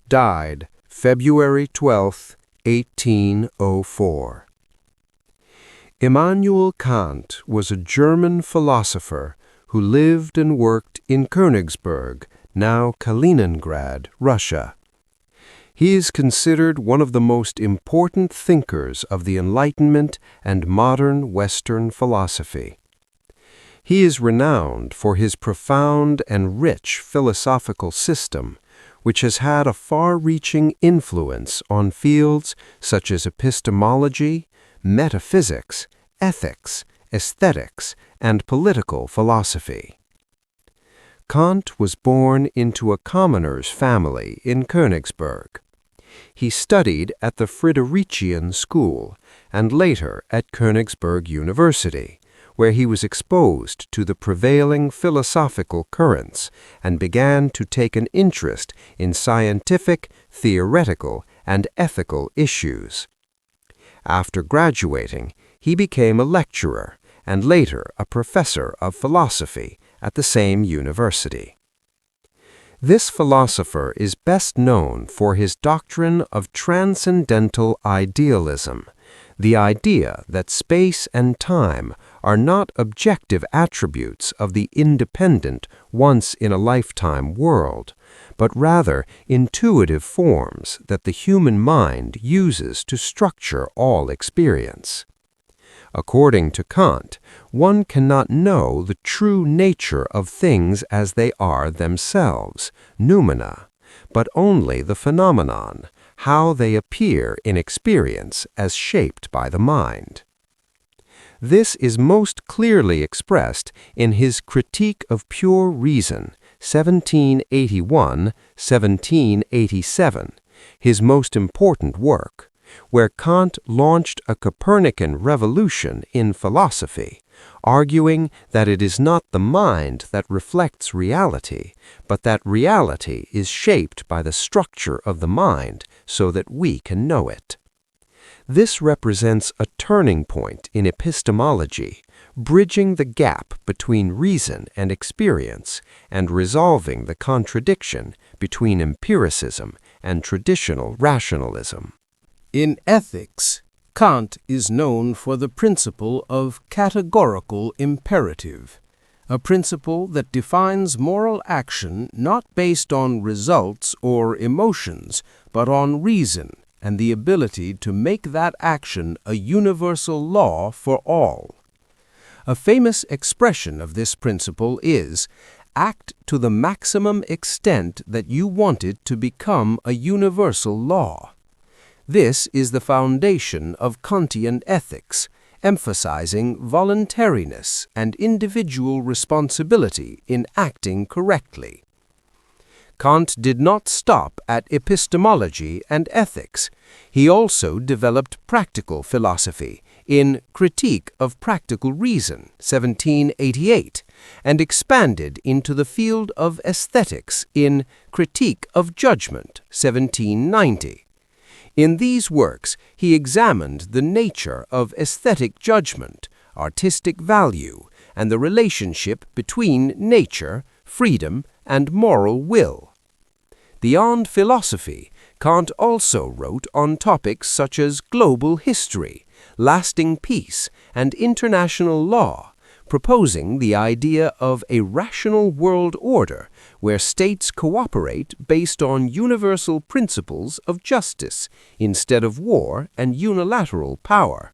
Died February 12, 1804. Immanuel Kant was a German philosopher who lived and worked in Königsberg, now Kaliningrad, Russia. He is considered one of the most important thinkers of the Enlightenment and modern Western philosophy. He is renowned for his profound and rich philosophical system, which has had a far-reaching influence on fields such as epistemology, metaphysics, ethics, aesthetics, and political philosophy. Kant was born into a commoner's family in Königsberg. He studied at the Friderician School and later at Königsberg University, where he was exposed to the prevailing philosophical currents and began to take an interest in scientific, theoretical, and ethical issues. After graduating, he became a lecturer and later a professor of philosophy at the same university. This philosopher is best known for his doctrine of transcendental idealism, the idea that space and time are not objective attributes of the independent, once-in-a-lifetime world, but rather intuitive forms that the human mind uses to structure all experience. According to Kant, one cannot know the true nature of things as they are themselves, noumena, but only the phenomenon, how they appear in experience as shaped by the mind. This is most clearly expressed in his Critique of Pure Reason, 1781-1787, his most important work, where Kant launched a Copernican revolution in philosophy, arguing that it is not the mind that reflects reality, but that reality is shaped by the structure of the mind so that we can know it. This represents a turning point in epistemology, bridging the gap between reason and experience and resolving the contradiction between empiricism and traditional rationalism. In ethics, Kant is known for the principle of categorical imperative, a principle that defines moral action not based on results or emotions, but on reason and the ability to make that action a universal law for all. A famous expression of this principle is, "Act to the maximum extent that you want it to become a universal law." This is the foundation of Kantian ethics, emphasizing voluntariness and individual responsibility in acting correctly. Kant did not stop at epistemology and ethics. He also developed practical philosophy in Critique of Practical Reason, 1788, and expanded into the field of aesthetics in Critique of Judgment, 1790. In these works, he examined the nature of aesthetic judgment, artistic value, and the relationship between nature, freedom, and moral will. Beyond philosophy, Kant also wrote on topics such as global history, lasting peace, and international law, proposing the idea of a rational world order where states cooperate based on universal principles of justice instead of war and unilateral power.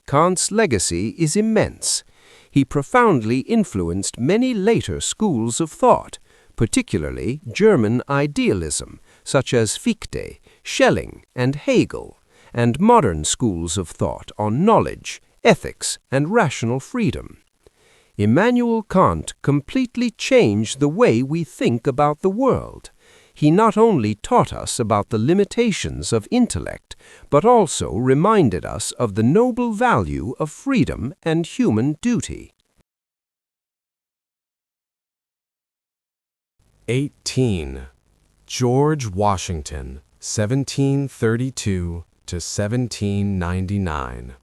Kant's legacy is immense. He profoundly influenced many later schools of thought, particularly German idealism, such as Fichte, Schelling, and Hegel, and modern schools of thought on knowledge, ethics, and rational freedom. Immanuel Kant completely changed the way we think about the world. He not only taught us about the limitations of intellect, but also reminded us of the noble value of freedom and human duty. 18. George Washington, 1732 to 1799.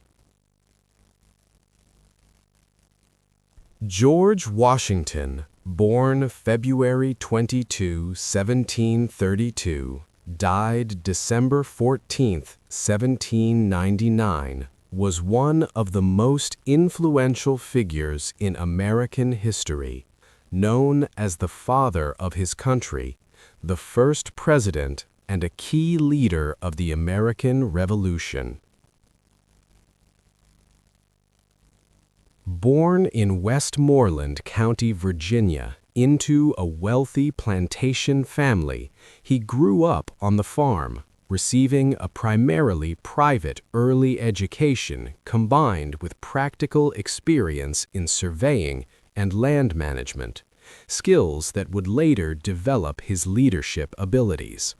George Washington, born February 22, 1732, died December 14, 1799, was one of the most influential figures in American history, known as the father of his country, the first president, and a key leader of the American Revolution. Born in Westmoreland County, Virginia, into a wealthy plantation family, he grew up on the farm, receiving a primarily private early education combined with practical experience in surveying and land management, skills that would later develop his leadership abilities.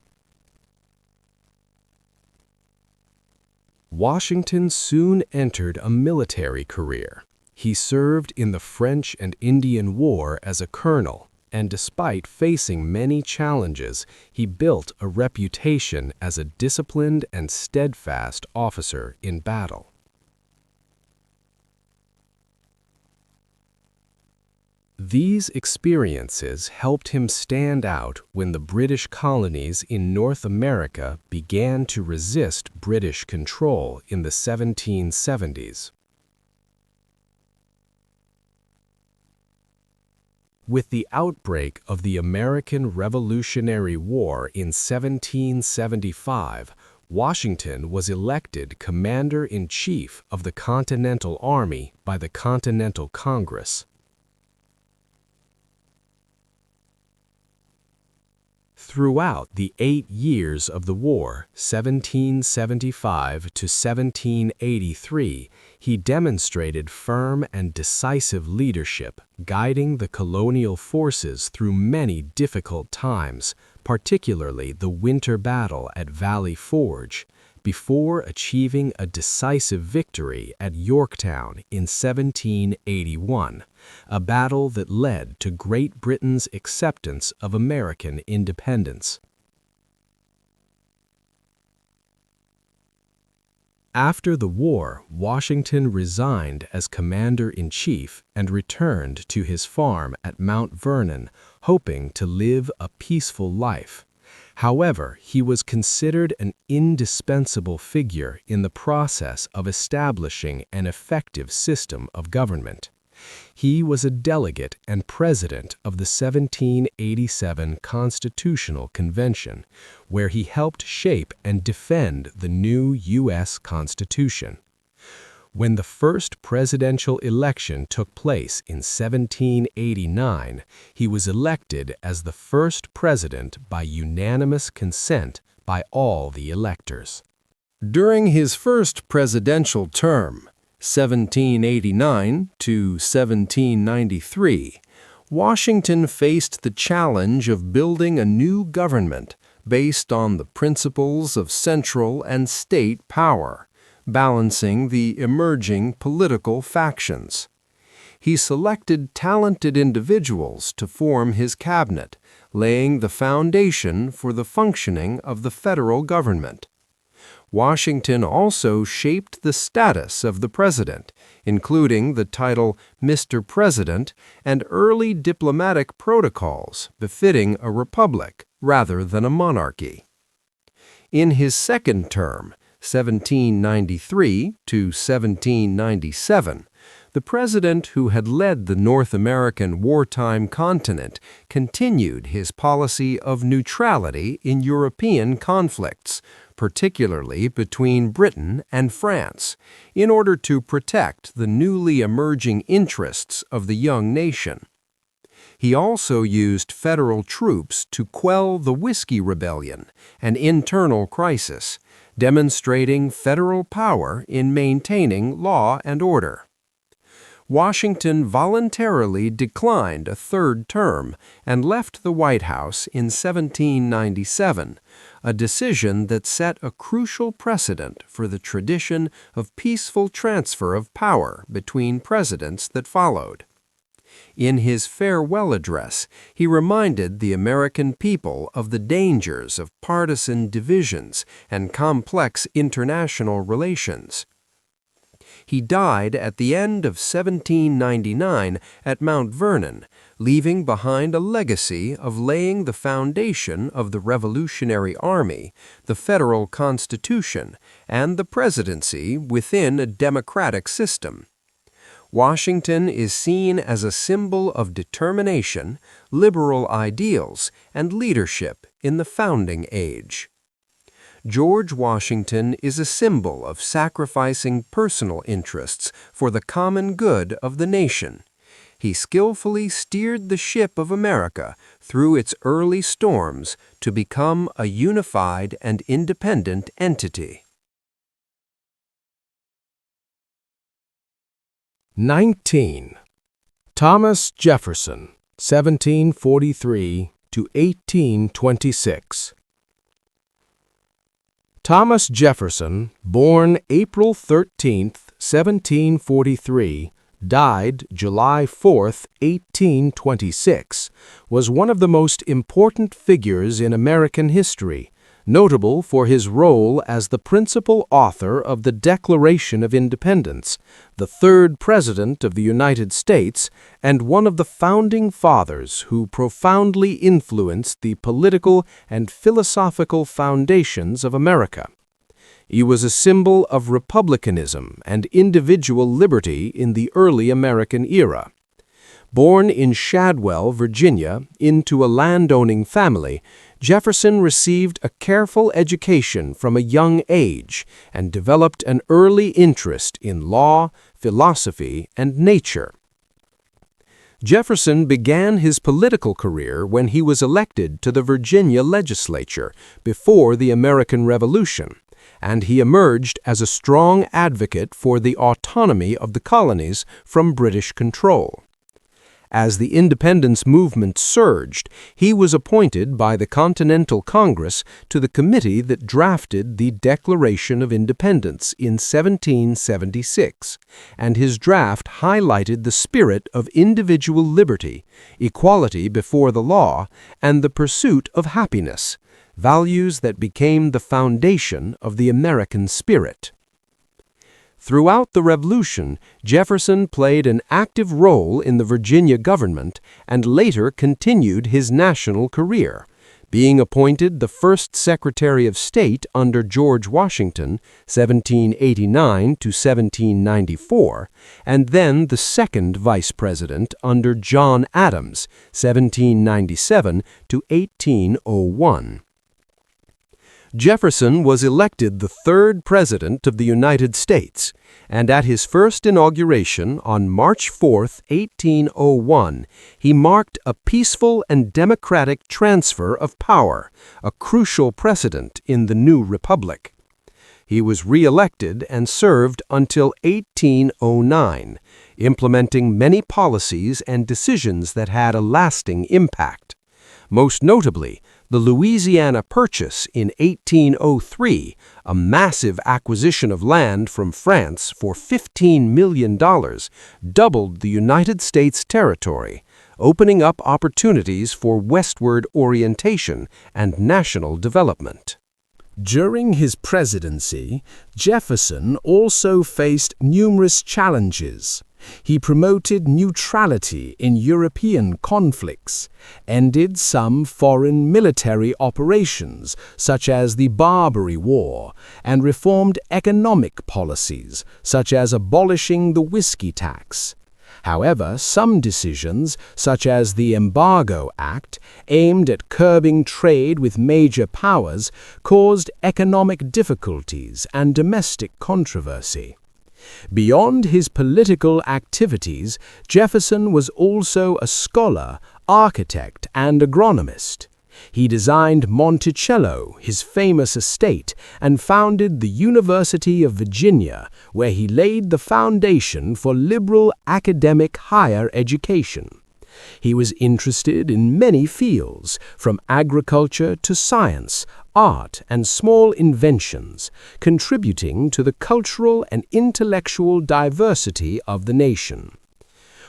Washington soon entered a military career. He served in the French and Indian War as a colonel, and despite facing many challenges, he built a reputation as a disciplined and steadfast officer in battle. These experiences helped him stand out when the British colonies in North America began to resist British control in the 1770s. With the outbreak of the American Revolutionary War in 1775, Washington was elected Commander-in-Chief of the Continental Army by the Continental Congress. Throughout the 8 years of the war, 1775 to 1783, he demonstrated firm and decisive leadership, guiding the colonial forces through many difficult times, particularly the winter battle at Valley Forge, before achieving a decisive victory at Yorktown in 1781, a battle that led to Great Britain's acceptance of American independence. After the war, Washington resigned as commander-in-chief and returned to his farm at Mount Vernon, hoping to live a peaceful life. However, he was considered an indispensable figure in the process of establishing an effective system of government. He was a delegate and president of the 1787 Constitutional Convention, where he helped shape and defend the new U.S. Constitution. When the first presidential election took place in 1789, he was elected as the first president by unanimous consent by all the electors. During his first presidential term, 1789 to 1793, Washington faced the challenge of building a new government based on the principles of central and state power, balancing the emerging political factions. He selected talented individuals to form his cabinet, laying the foundation for the functioning of the federal government. Washington also shaped the status of the president, including the title Mr. President and early diplomatic protocols befitting a republic rather than a monarchy. In his second term, 1793 to 1797, the president who had led the North American wartime continent continued his policy of neutrality in European conflicts, particularly between Britain and France, in order to protect the newly emerging interests of the young nation. He also used federal troops to quell the Whiskey Rebellion, an internal crisis, demonstrating federal power in maintaining law and order. Washington voluntarily declined a third term and left the White House in 1797, a decision that set a crucial precedent for the tradition of peaceful transfer of power between presidents that followed. In his farewell address, he reminded the American people of the dangers of partisan divisions and complex international relations. He died at the end of 1799 at Mount Vernon, leaving behind a legacy of laying the foundation of the Revolutionary Army, the federal Constitution, and the presidency within a democratic system. Washington is seen as a symbol of determination, liberal ideals, and leadership in the founding age. George Washington is a symbol of sacrificing personal interests for the common good of the nation. He skillfully steered the ship of America through its early storms to become a unified and independent entity. 19. Thomas Jefferson, 1743 to 1826. Thomas Jefferson, born April 13, 1743, died July 4, 1826, was one of the most important figures in American history, notable for his role as the principal author of the Declaration of Independence, the third President of the United States, and one of the founding fathers who profoundly influenced the political and philosophical foundations of America. He was a symbol of republicanism and individual liberty in the early American era. Born in Shadwell, Virginia, into a landowning family, Jefferson received a careful education from a young age and developed an early interest in law, philosophy, and nature. Jefferson began his political career when he was elected to the Virginia legislature before the American Revolution, and he emerged as a strong advocate for the autonomy of the colonies from British control. As the independence movement surged, he was appointed by the Continental Congress to the committee that drafted the Declaration of Independence in 1776, and his draft highlighted the spirit of individual liberty, equality before the law, and the pursuit of happiness, values that became the foundation of the American spirit. Throughout the Revolution, Jefferson played an active role in the Virginia government and later continued his national career, being appointed the first Secretary of State under George Washington, 1789 to 1794, and then the second Vice President under John Adams, 1797 to 1801. Jefferson was elected the third President of the United States, and at his first inauguration on March 4, 1801, he marked a peaceful and democratic transfer of power, a crucial precedent in the new republic. He was re-elected and served until 1809, implementing many policies and decisions that had a lasting impact. Most notably, the Louisiana Purchase in 1803, a massive acquisition of land from France for $15 million, doubled the United States territory, opening up opportunities for westward orientation and national development. During his presidency, Jefferson also faced numerous challenges. He promoted neutrality in European conflicts, ended some foreign military operations, such as the Barbary War, and reformed economic policies, such as abolishing the whiskey tax. However, some decisions, such as the Embargo Act, aimed at curbing trade with major powers, caused economic difficulties and domestic controversy. Beyond his political activities, Jefferson was also a scholar, architect, and agronomist. He designed Monticello, his famous estate, and founded the University of Virginia, where he laid the foundation for liberal academic higher education. He was interested in many fields, from agriculture to science, art, and small inventions, contributing to the cultural and intellectual diversity of the nation.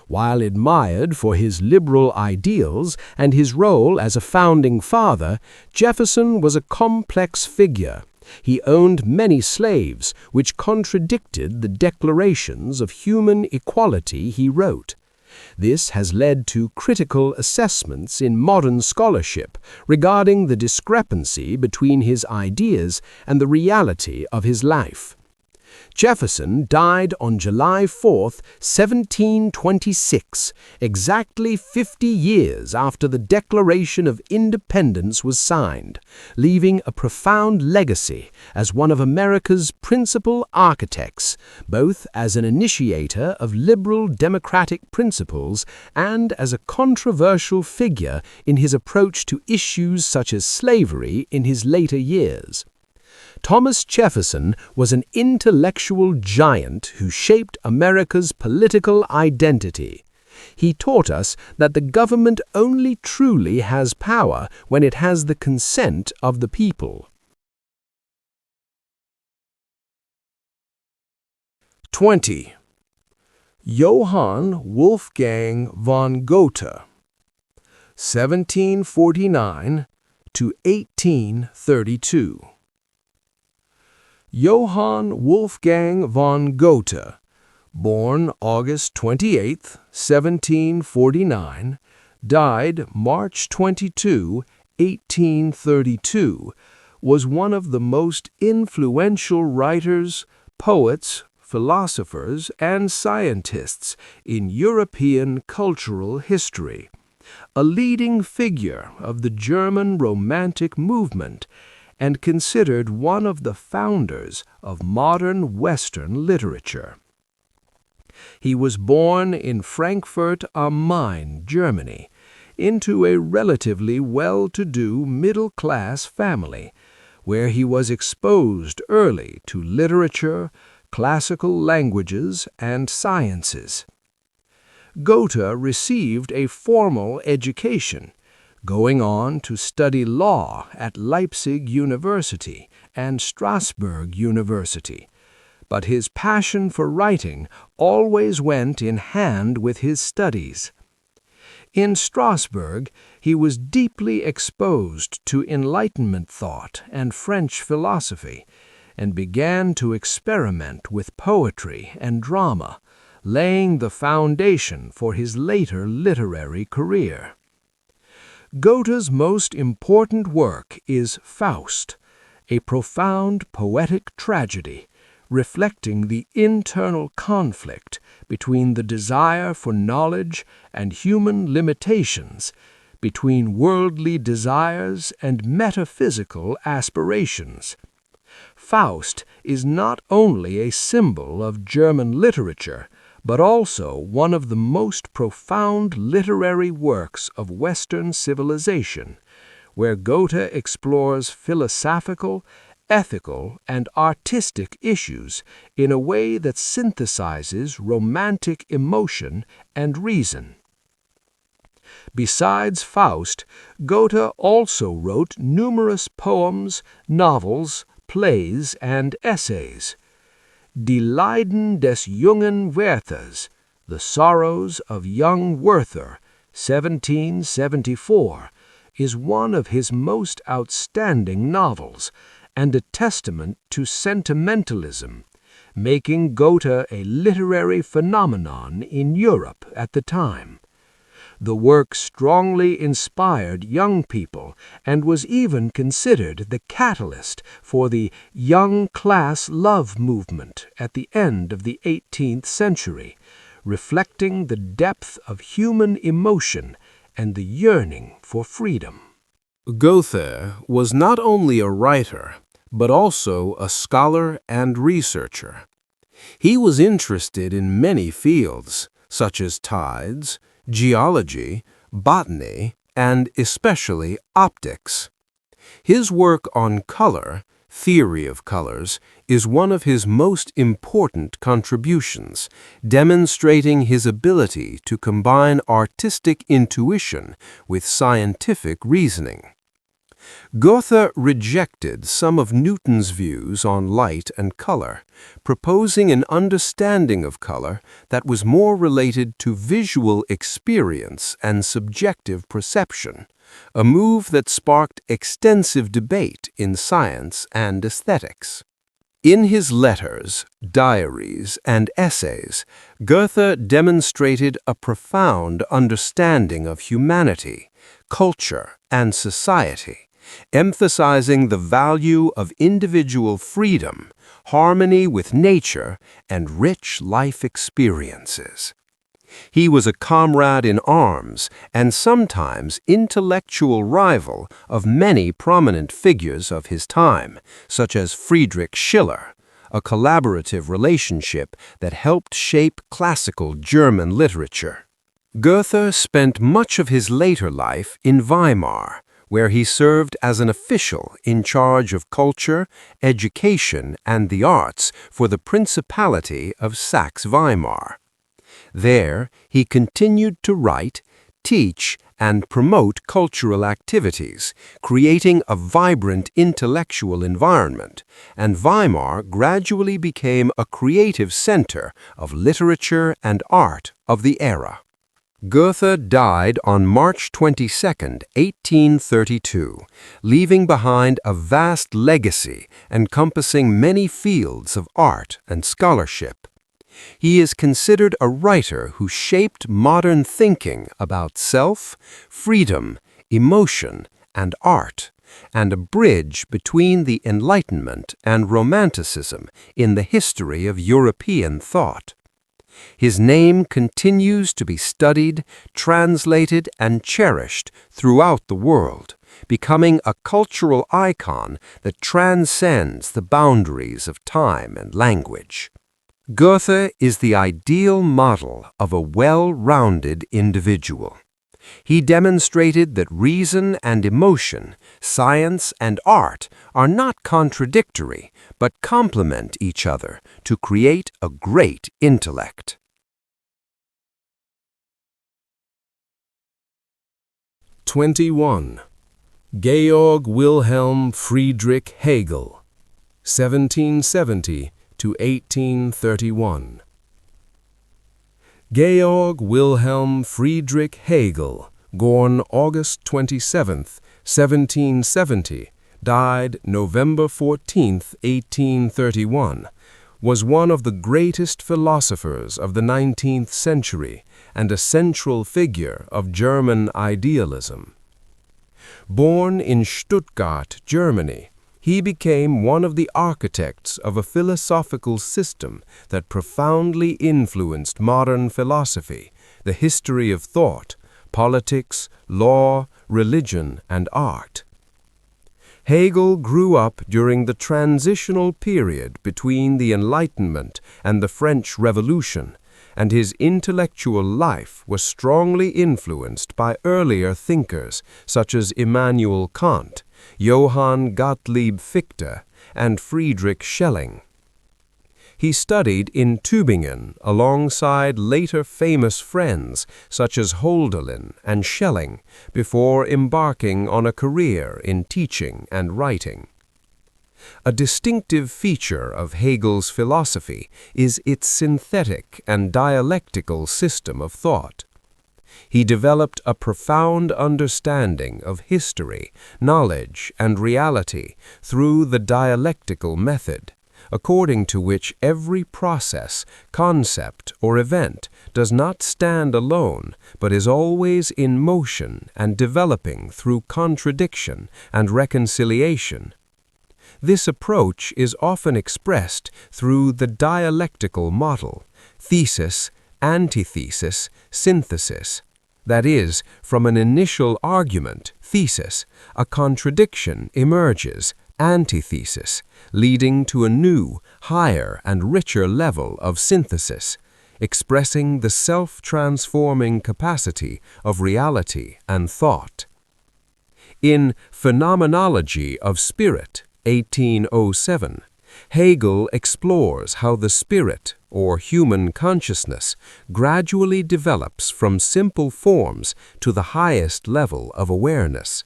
While admired for his liberal ideals and his role as a founding father, Jefferson was a complex figure. He owned many slaves, which contradicted the declarations of human equality he wrote. This has led to critical assessments in modern scholarship regarding the discrepancy between his ideas and the reality of his life. Jefferson died on July 4, 1726, exactly 50 years after the Declaration of Independence was signed, leaving a profound legacy as one of America's principal architects, both as an initiator of liberal democratic principles and as a controversial figure in his approach to issues such as slavery in his later years. Thomas Jefferson was an intellectual giant who shaped America's political identity. He taught us that the government only truly has power when it has the consent of the people. 20. Johann Wolfgang von Goethe, 1749 to 1832. Johann Wolfgang von Goethe, born August 28, 1749, died March 22, 1832, was one of the most influential writers, poets, philosophers, and scientists in European cultural history, a leading figure of the German Romantic movement, and considered one of the founders of modern Western literature. He was born in Frankfurt am Main, Germany, into a relatively well-to-do middle-class family, where he was exposed early to literature, classical languages, and sciences. Goethe received a formal education, going on to study law at Leipzig University and Strasbourg University, but his passion for writing always went in hand with his studies. In Strasbourg, he was deeply exposed to Enlightenment thought and French philosophy, and began to experiment with poetry and drama, laying the foundation for his later literary career. Goethe's most important work is Faust, a profound poetic tragedy reflecting the internal conflict between the desire for knowledge and human limitations, between worldly desires and metaphysical aspirations. Faust is not only a symbol of German literature, but also one of the most profound literary works of Western civilization, where Goethe explores philosophical, ethical, and artistic issues in a way that synthesizes romantic emotion and reason. Besides Faust, Goethe also wrote numerous poems, novels, plays, and essays. Die Leiden des jungen Werthers, The Sorrows of Young Werther, 1774, is one of his most outstanding novels, and a testament to sentimentalism, making Goethe a literary phenomenon in Europe at the time. The work strongly inspired young people and was even considered the catalyst for the young class love movement at the end of the 18th century, reflecting the depth of human emotion and the yearning for freedom. Goethe was not only a writer, but also a scholar and researcher. He was interested in many fields, such as tides, geology, botany, and especially optics. His work on color, theory of colors, is one of his most important contributions, demonstrating his ability to combine artistic intuition with scientific reasoning. Goethe rejected some of Newton's views on light and color, proposing an understanding of color that was more related to visual experience and subjective perception, a move that sparked extensive debate in science and aesthetics. In his letters, diaries, and essays, Goethe demonstrated a profound understanding of humanity, culture, and society, emphasizing the value of individual freedom, harmony with nature, and rich life experiences. He was a comrade in arms and sometimes intellectual rival of many prominent figures of his time, such as Friedrich Schiller, a collaborative relationship that helped shape classical German literature. Goethe spent much of his later life in Weimar, where he served as an official in charge of culture, education, and the arts for the Principality of Saxe-Weimar. There, he continued to write, teach, and promote cultural activities, creating a vibrant intellectual environment, and Weimar gradually became a creative center of literature and art of the era. Goethe died on March 22, 1832, leaving behind a vast legacy encompassing many fields of art and scholarship. He is considered a writer who shaped modern thinking about self, freedom, emotion, and art, and a bridge between the Enlightenment and Romanticism in the history of European thought. His name continues to be studied, translated, and cherished throughout the world, becoming a cultural icon that transcends the boundaries of time and language. Goethe is the ideal model of a well-rounded individual. He demonstrated that reason and emotion, science and art are not contradictory, but complement each other to create a great intellect. 21. Georg Wilhelm Friedrich Hegel, 1770 to 1831. Georg Wilhelm Friedrich Hegel, born August 27, 1770, died November 14, 1831, was one of the greatest philosophers of the 19th century and a central figure of German idealism. Born in Stuttgart, Germany, he became one of the architects of a philosophical system that profoundly influenced modern philosophy, the history of thought, politics, law, religion, and art. Hegel grew up during the transitional period between the Enlightenment and the French Revolution, and his intellectual life was strongly influenced by earlier thinkers such as Immanuel Kant, Johann Gottlieb Fichte, and Friedrich Schelling. He studied in Tübingen alongside later famous friends such as Hölderlin and Schelling before embarking on a career in teaching and writing. A distinctive feature of Hegel's philosophy is its synthetic and dialectical system of thought. He developed a profound understanding of history, knowledge, and reality through the dialectical method, according to which every process, concept, or event does not stand alone, but is always in motion and developing through contradiction and reconciliation. This approach is often expressed through the dialectical model, thesis, antithesis, synthesis. That is, from an initial argument, thesis, a contradiction emerges, antithesis, leading to a new, higher, and richer level of synthesis, expressing the self-transforming capacity of reality and thought. In Phenomenology of Spirit, 1807, Hegel explores how the spirit, or human consciousness, gradually develops from simple forms to the highest level of awareness.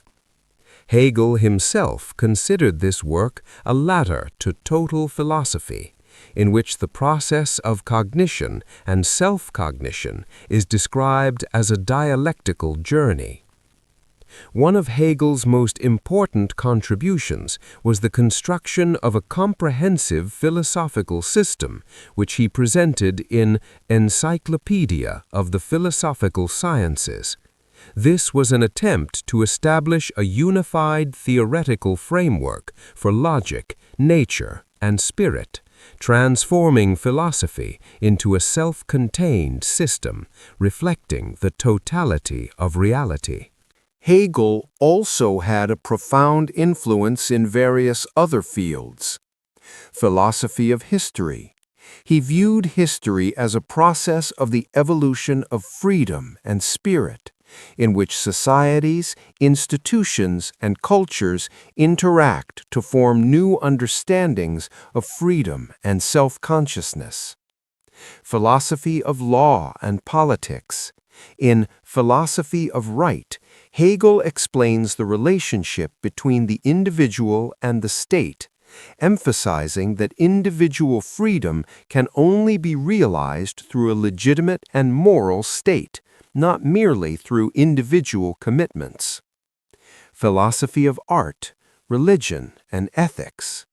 Hegel himself considered this work a ladder to total philosophy, in which the process of cognition and self-cognition is described as a dialectical journey. One of Hegel's most important contributions was the construction of a comprehensive philosophical system, which he presented in Encyclopedia of the Philosophical Sciences. This was an attempt to establish a unified theoretical framework for logic, nature, and spirit, transforming philosophy into a self-contained system, reflecting the totality of reality. Hegel also had a profound influence in various other fields. Philosophy of history. He viewed history as a process of the evolution of freedom and spirit, in which societies, institutions, and cultures interact to form new understandings of freedom and self-consciousness. Philosophy of law and politics. In Philosophy of Right, Hegel explains the relationship between the individual and the state, emphasizing that individual freedom can only be realized through a legitimate and moral state, not merely through individual commitments. Philosophy of art, religion, and ethics.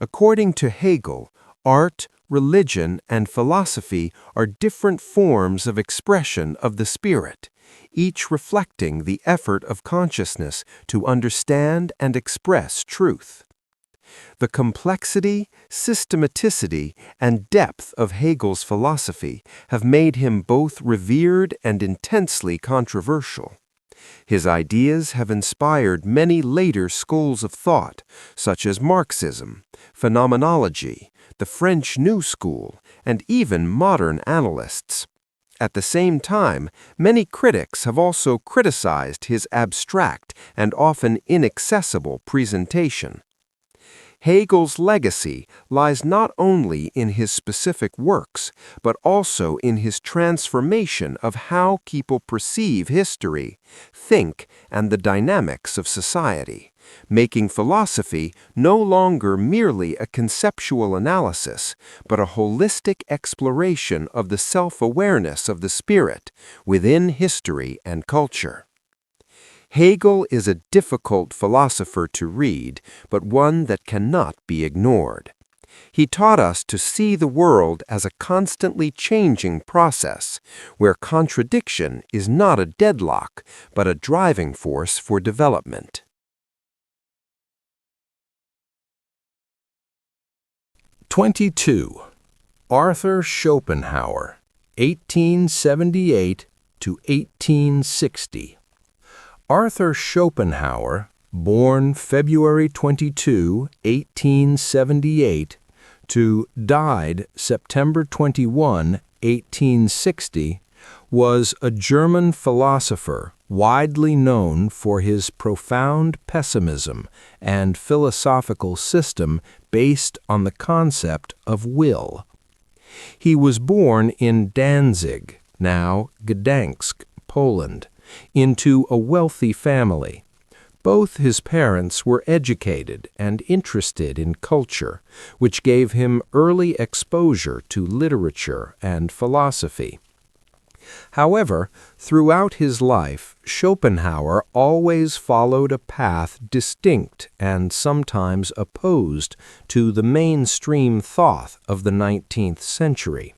According to Hegel, art, religion, and philosophy are different forms of expression of the spirit, each reflecting the effort of consciousness to understand and express truth. The complexity, systematicity, and depth of Hegel's philosophy have made him both revered and intensely controversial. His ideas have inspired many later schools of thought, such as Marxism, phenomenology, the French New School, and even modern analysts. At the same time, many critics have also criticized his abstract and often inaccessible presentation. Hegel's legacy lies not only in his specific works, but also in his transformation of how people perceive history, think, and the dynamics of society, making philosophy no longer merely a conceptual analysis, but a holistic exploration of the self-awareness of the spirit within history and culture. Hegel is a difficult philosopher to read, but one that cannot be ignored. He taught us to see the world as a constantly changing process, where contradiction is not a deadlock, but a driving force for development. 22. Arthur Schopenhauer, 1878 to 1860. Arthur Schopenhauer, born February 22, 1878, to died September 21, 1860, was a German philosopher widely known for his profound pessimism and philosophical system based on the concept of will. He was born in Danzig, now Gdansk, Poland, into a wealthy family. Both his parents were educated and interested in culture, which gave him early exposure to literature and philosophy. However, throughout his life, Schopenhauer always followed a path distinct and sometimes opposed to the mainstream thought of the 19th century.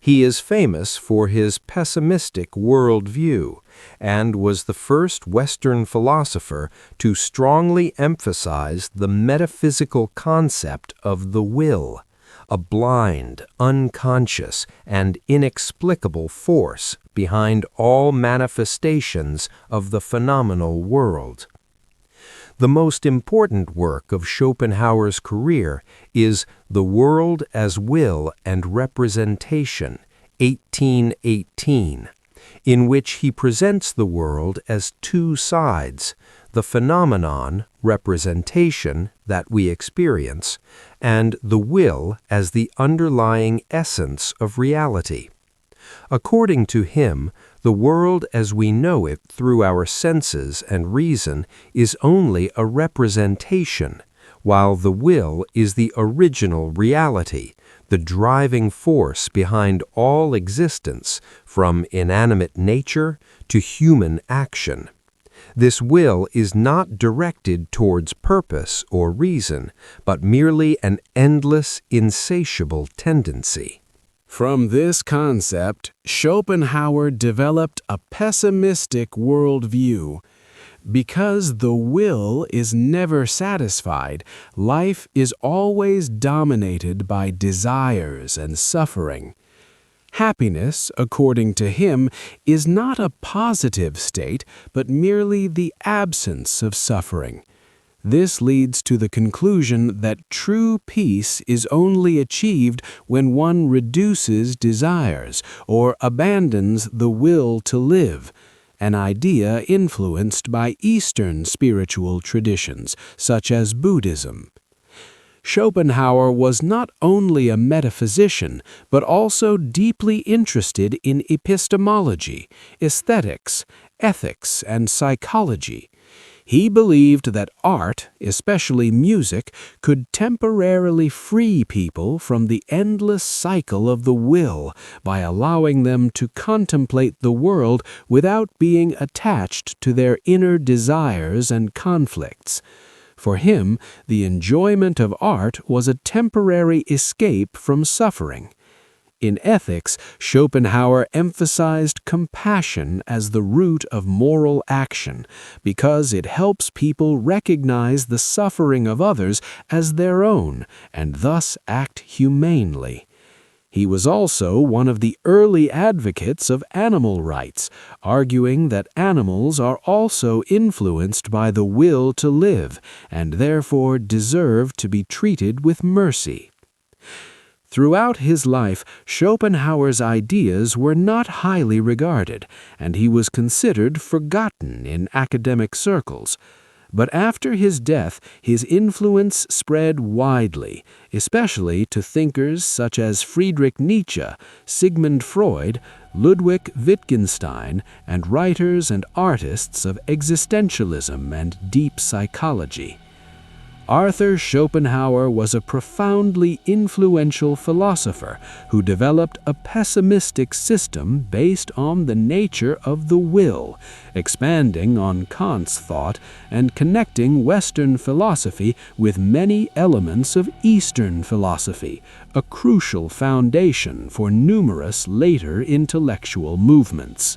He is famous for his pessimistic worldview and was the first Western philosopher to strongly emphasize the metaphysical concept of the will, a blind, unconscious, and inexplicable force behind all manifestations of the phenomenal world. The most important work of Schopenhauer's career is The World as Will and Representation, 1818, in which he presents the world as two sides, the phenomenon, representation, that we experience, and the will as the underlying essence of reality. According to him, the world as we know it through our senses and reason is only a representation, while the will is the original reality, the driving force behind all existence, from inanimate nature to human action. This will is not directed towards purpose or reason, but merely an endless, insatiable tendency. From this concept, Schopenhauer developed a pessimistic worldview. Because the will is never satisfied, life is always dominated by desires and suffering. Happiness, according to him, is not a positive state, but merely the absence of suffering. This leads to the conclusion that true peace is only achieved when one reduces desires or abandons the will to live, an idea influenced by Eastern spiritual traditions, such as Buddhism. Schopenhauer was not only a metaphysician, but also deeply interested in epistemology, aesthetics, ethics, and psychology. He believed that art, especially music, could temporarily free people from the endless cycle of the will by allowing them to contemplate the world without being attached to their inner desires and conflicts. For him, the enjoyment of art was a temporary escape from suffering. In ethics, Schopenhauer emphasized compassion as the root of moral action because it helps people recognize the suffering of others as their own and thus act humanely. He was also one of the early advocates of animal rights, arguing that animals are also influenced by the will to live and therefore deserve to be treated with mercy. Throughout his life, Schopenhauer's ideas were not highly regarded, and he was considered forgotten in academic circles. But after his death, his influence spread widely, especially to thinkers such as Friedrich Nietzsche, Sigmund Freud, Ludwig Wittgenstein, and writers and artists of existentialism and deep psychology. Arthur Schopenhauer was a profoundly influential philosopher who developed a pessimistic system based on the nature of the will, expanding on Kant's thought and connecting Western philosophy with many elements of Eastern philosophy, a crucial foundation for numerous later intellectual movements.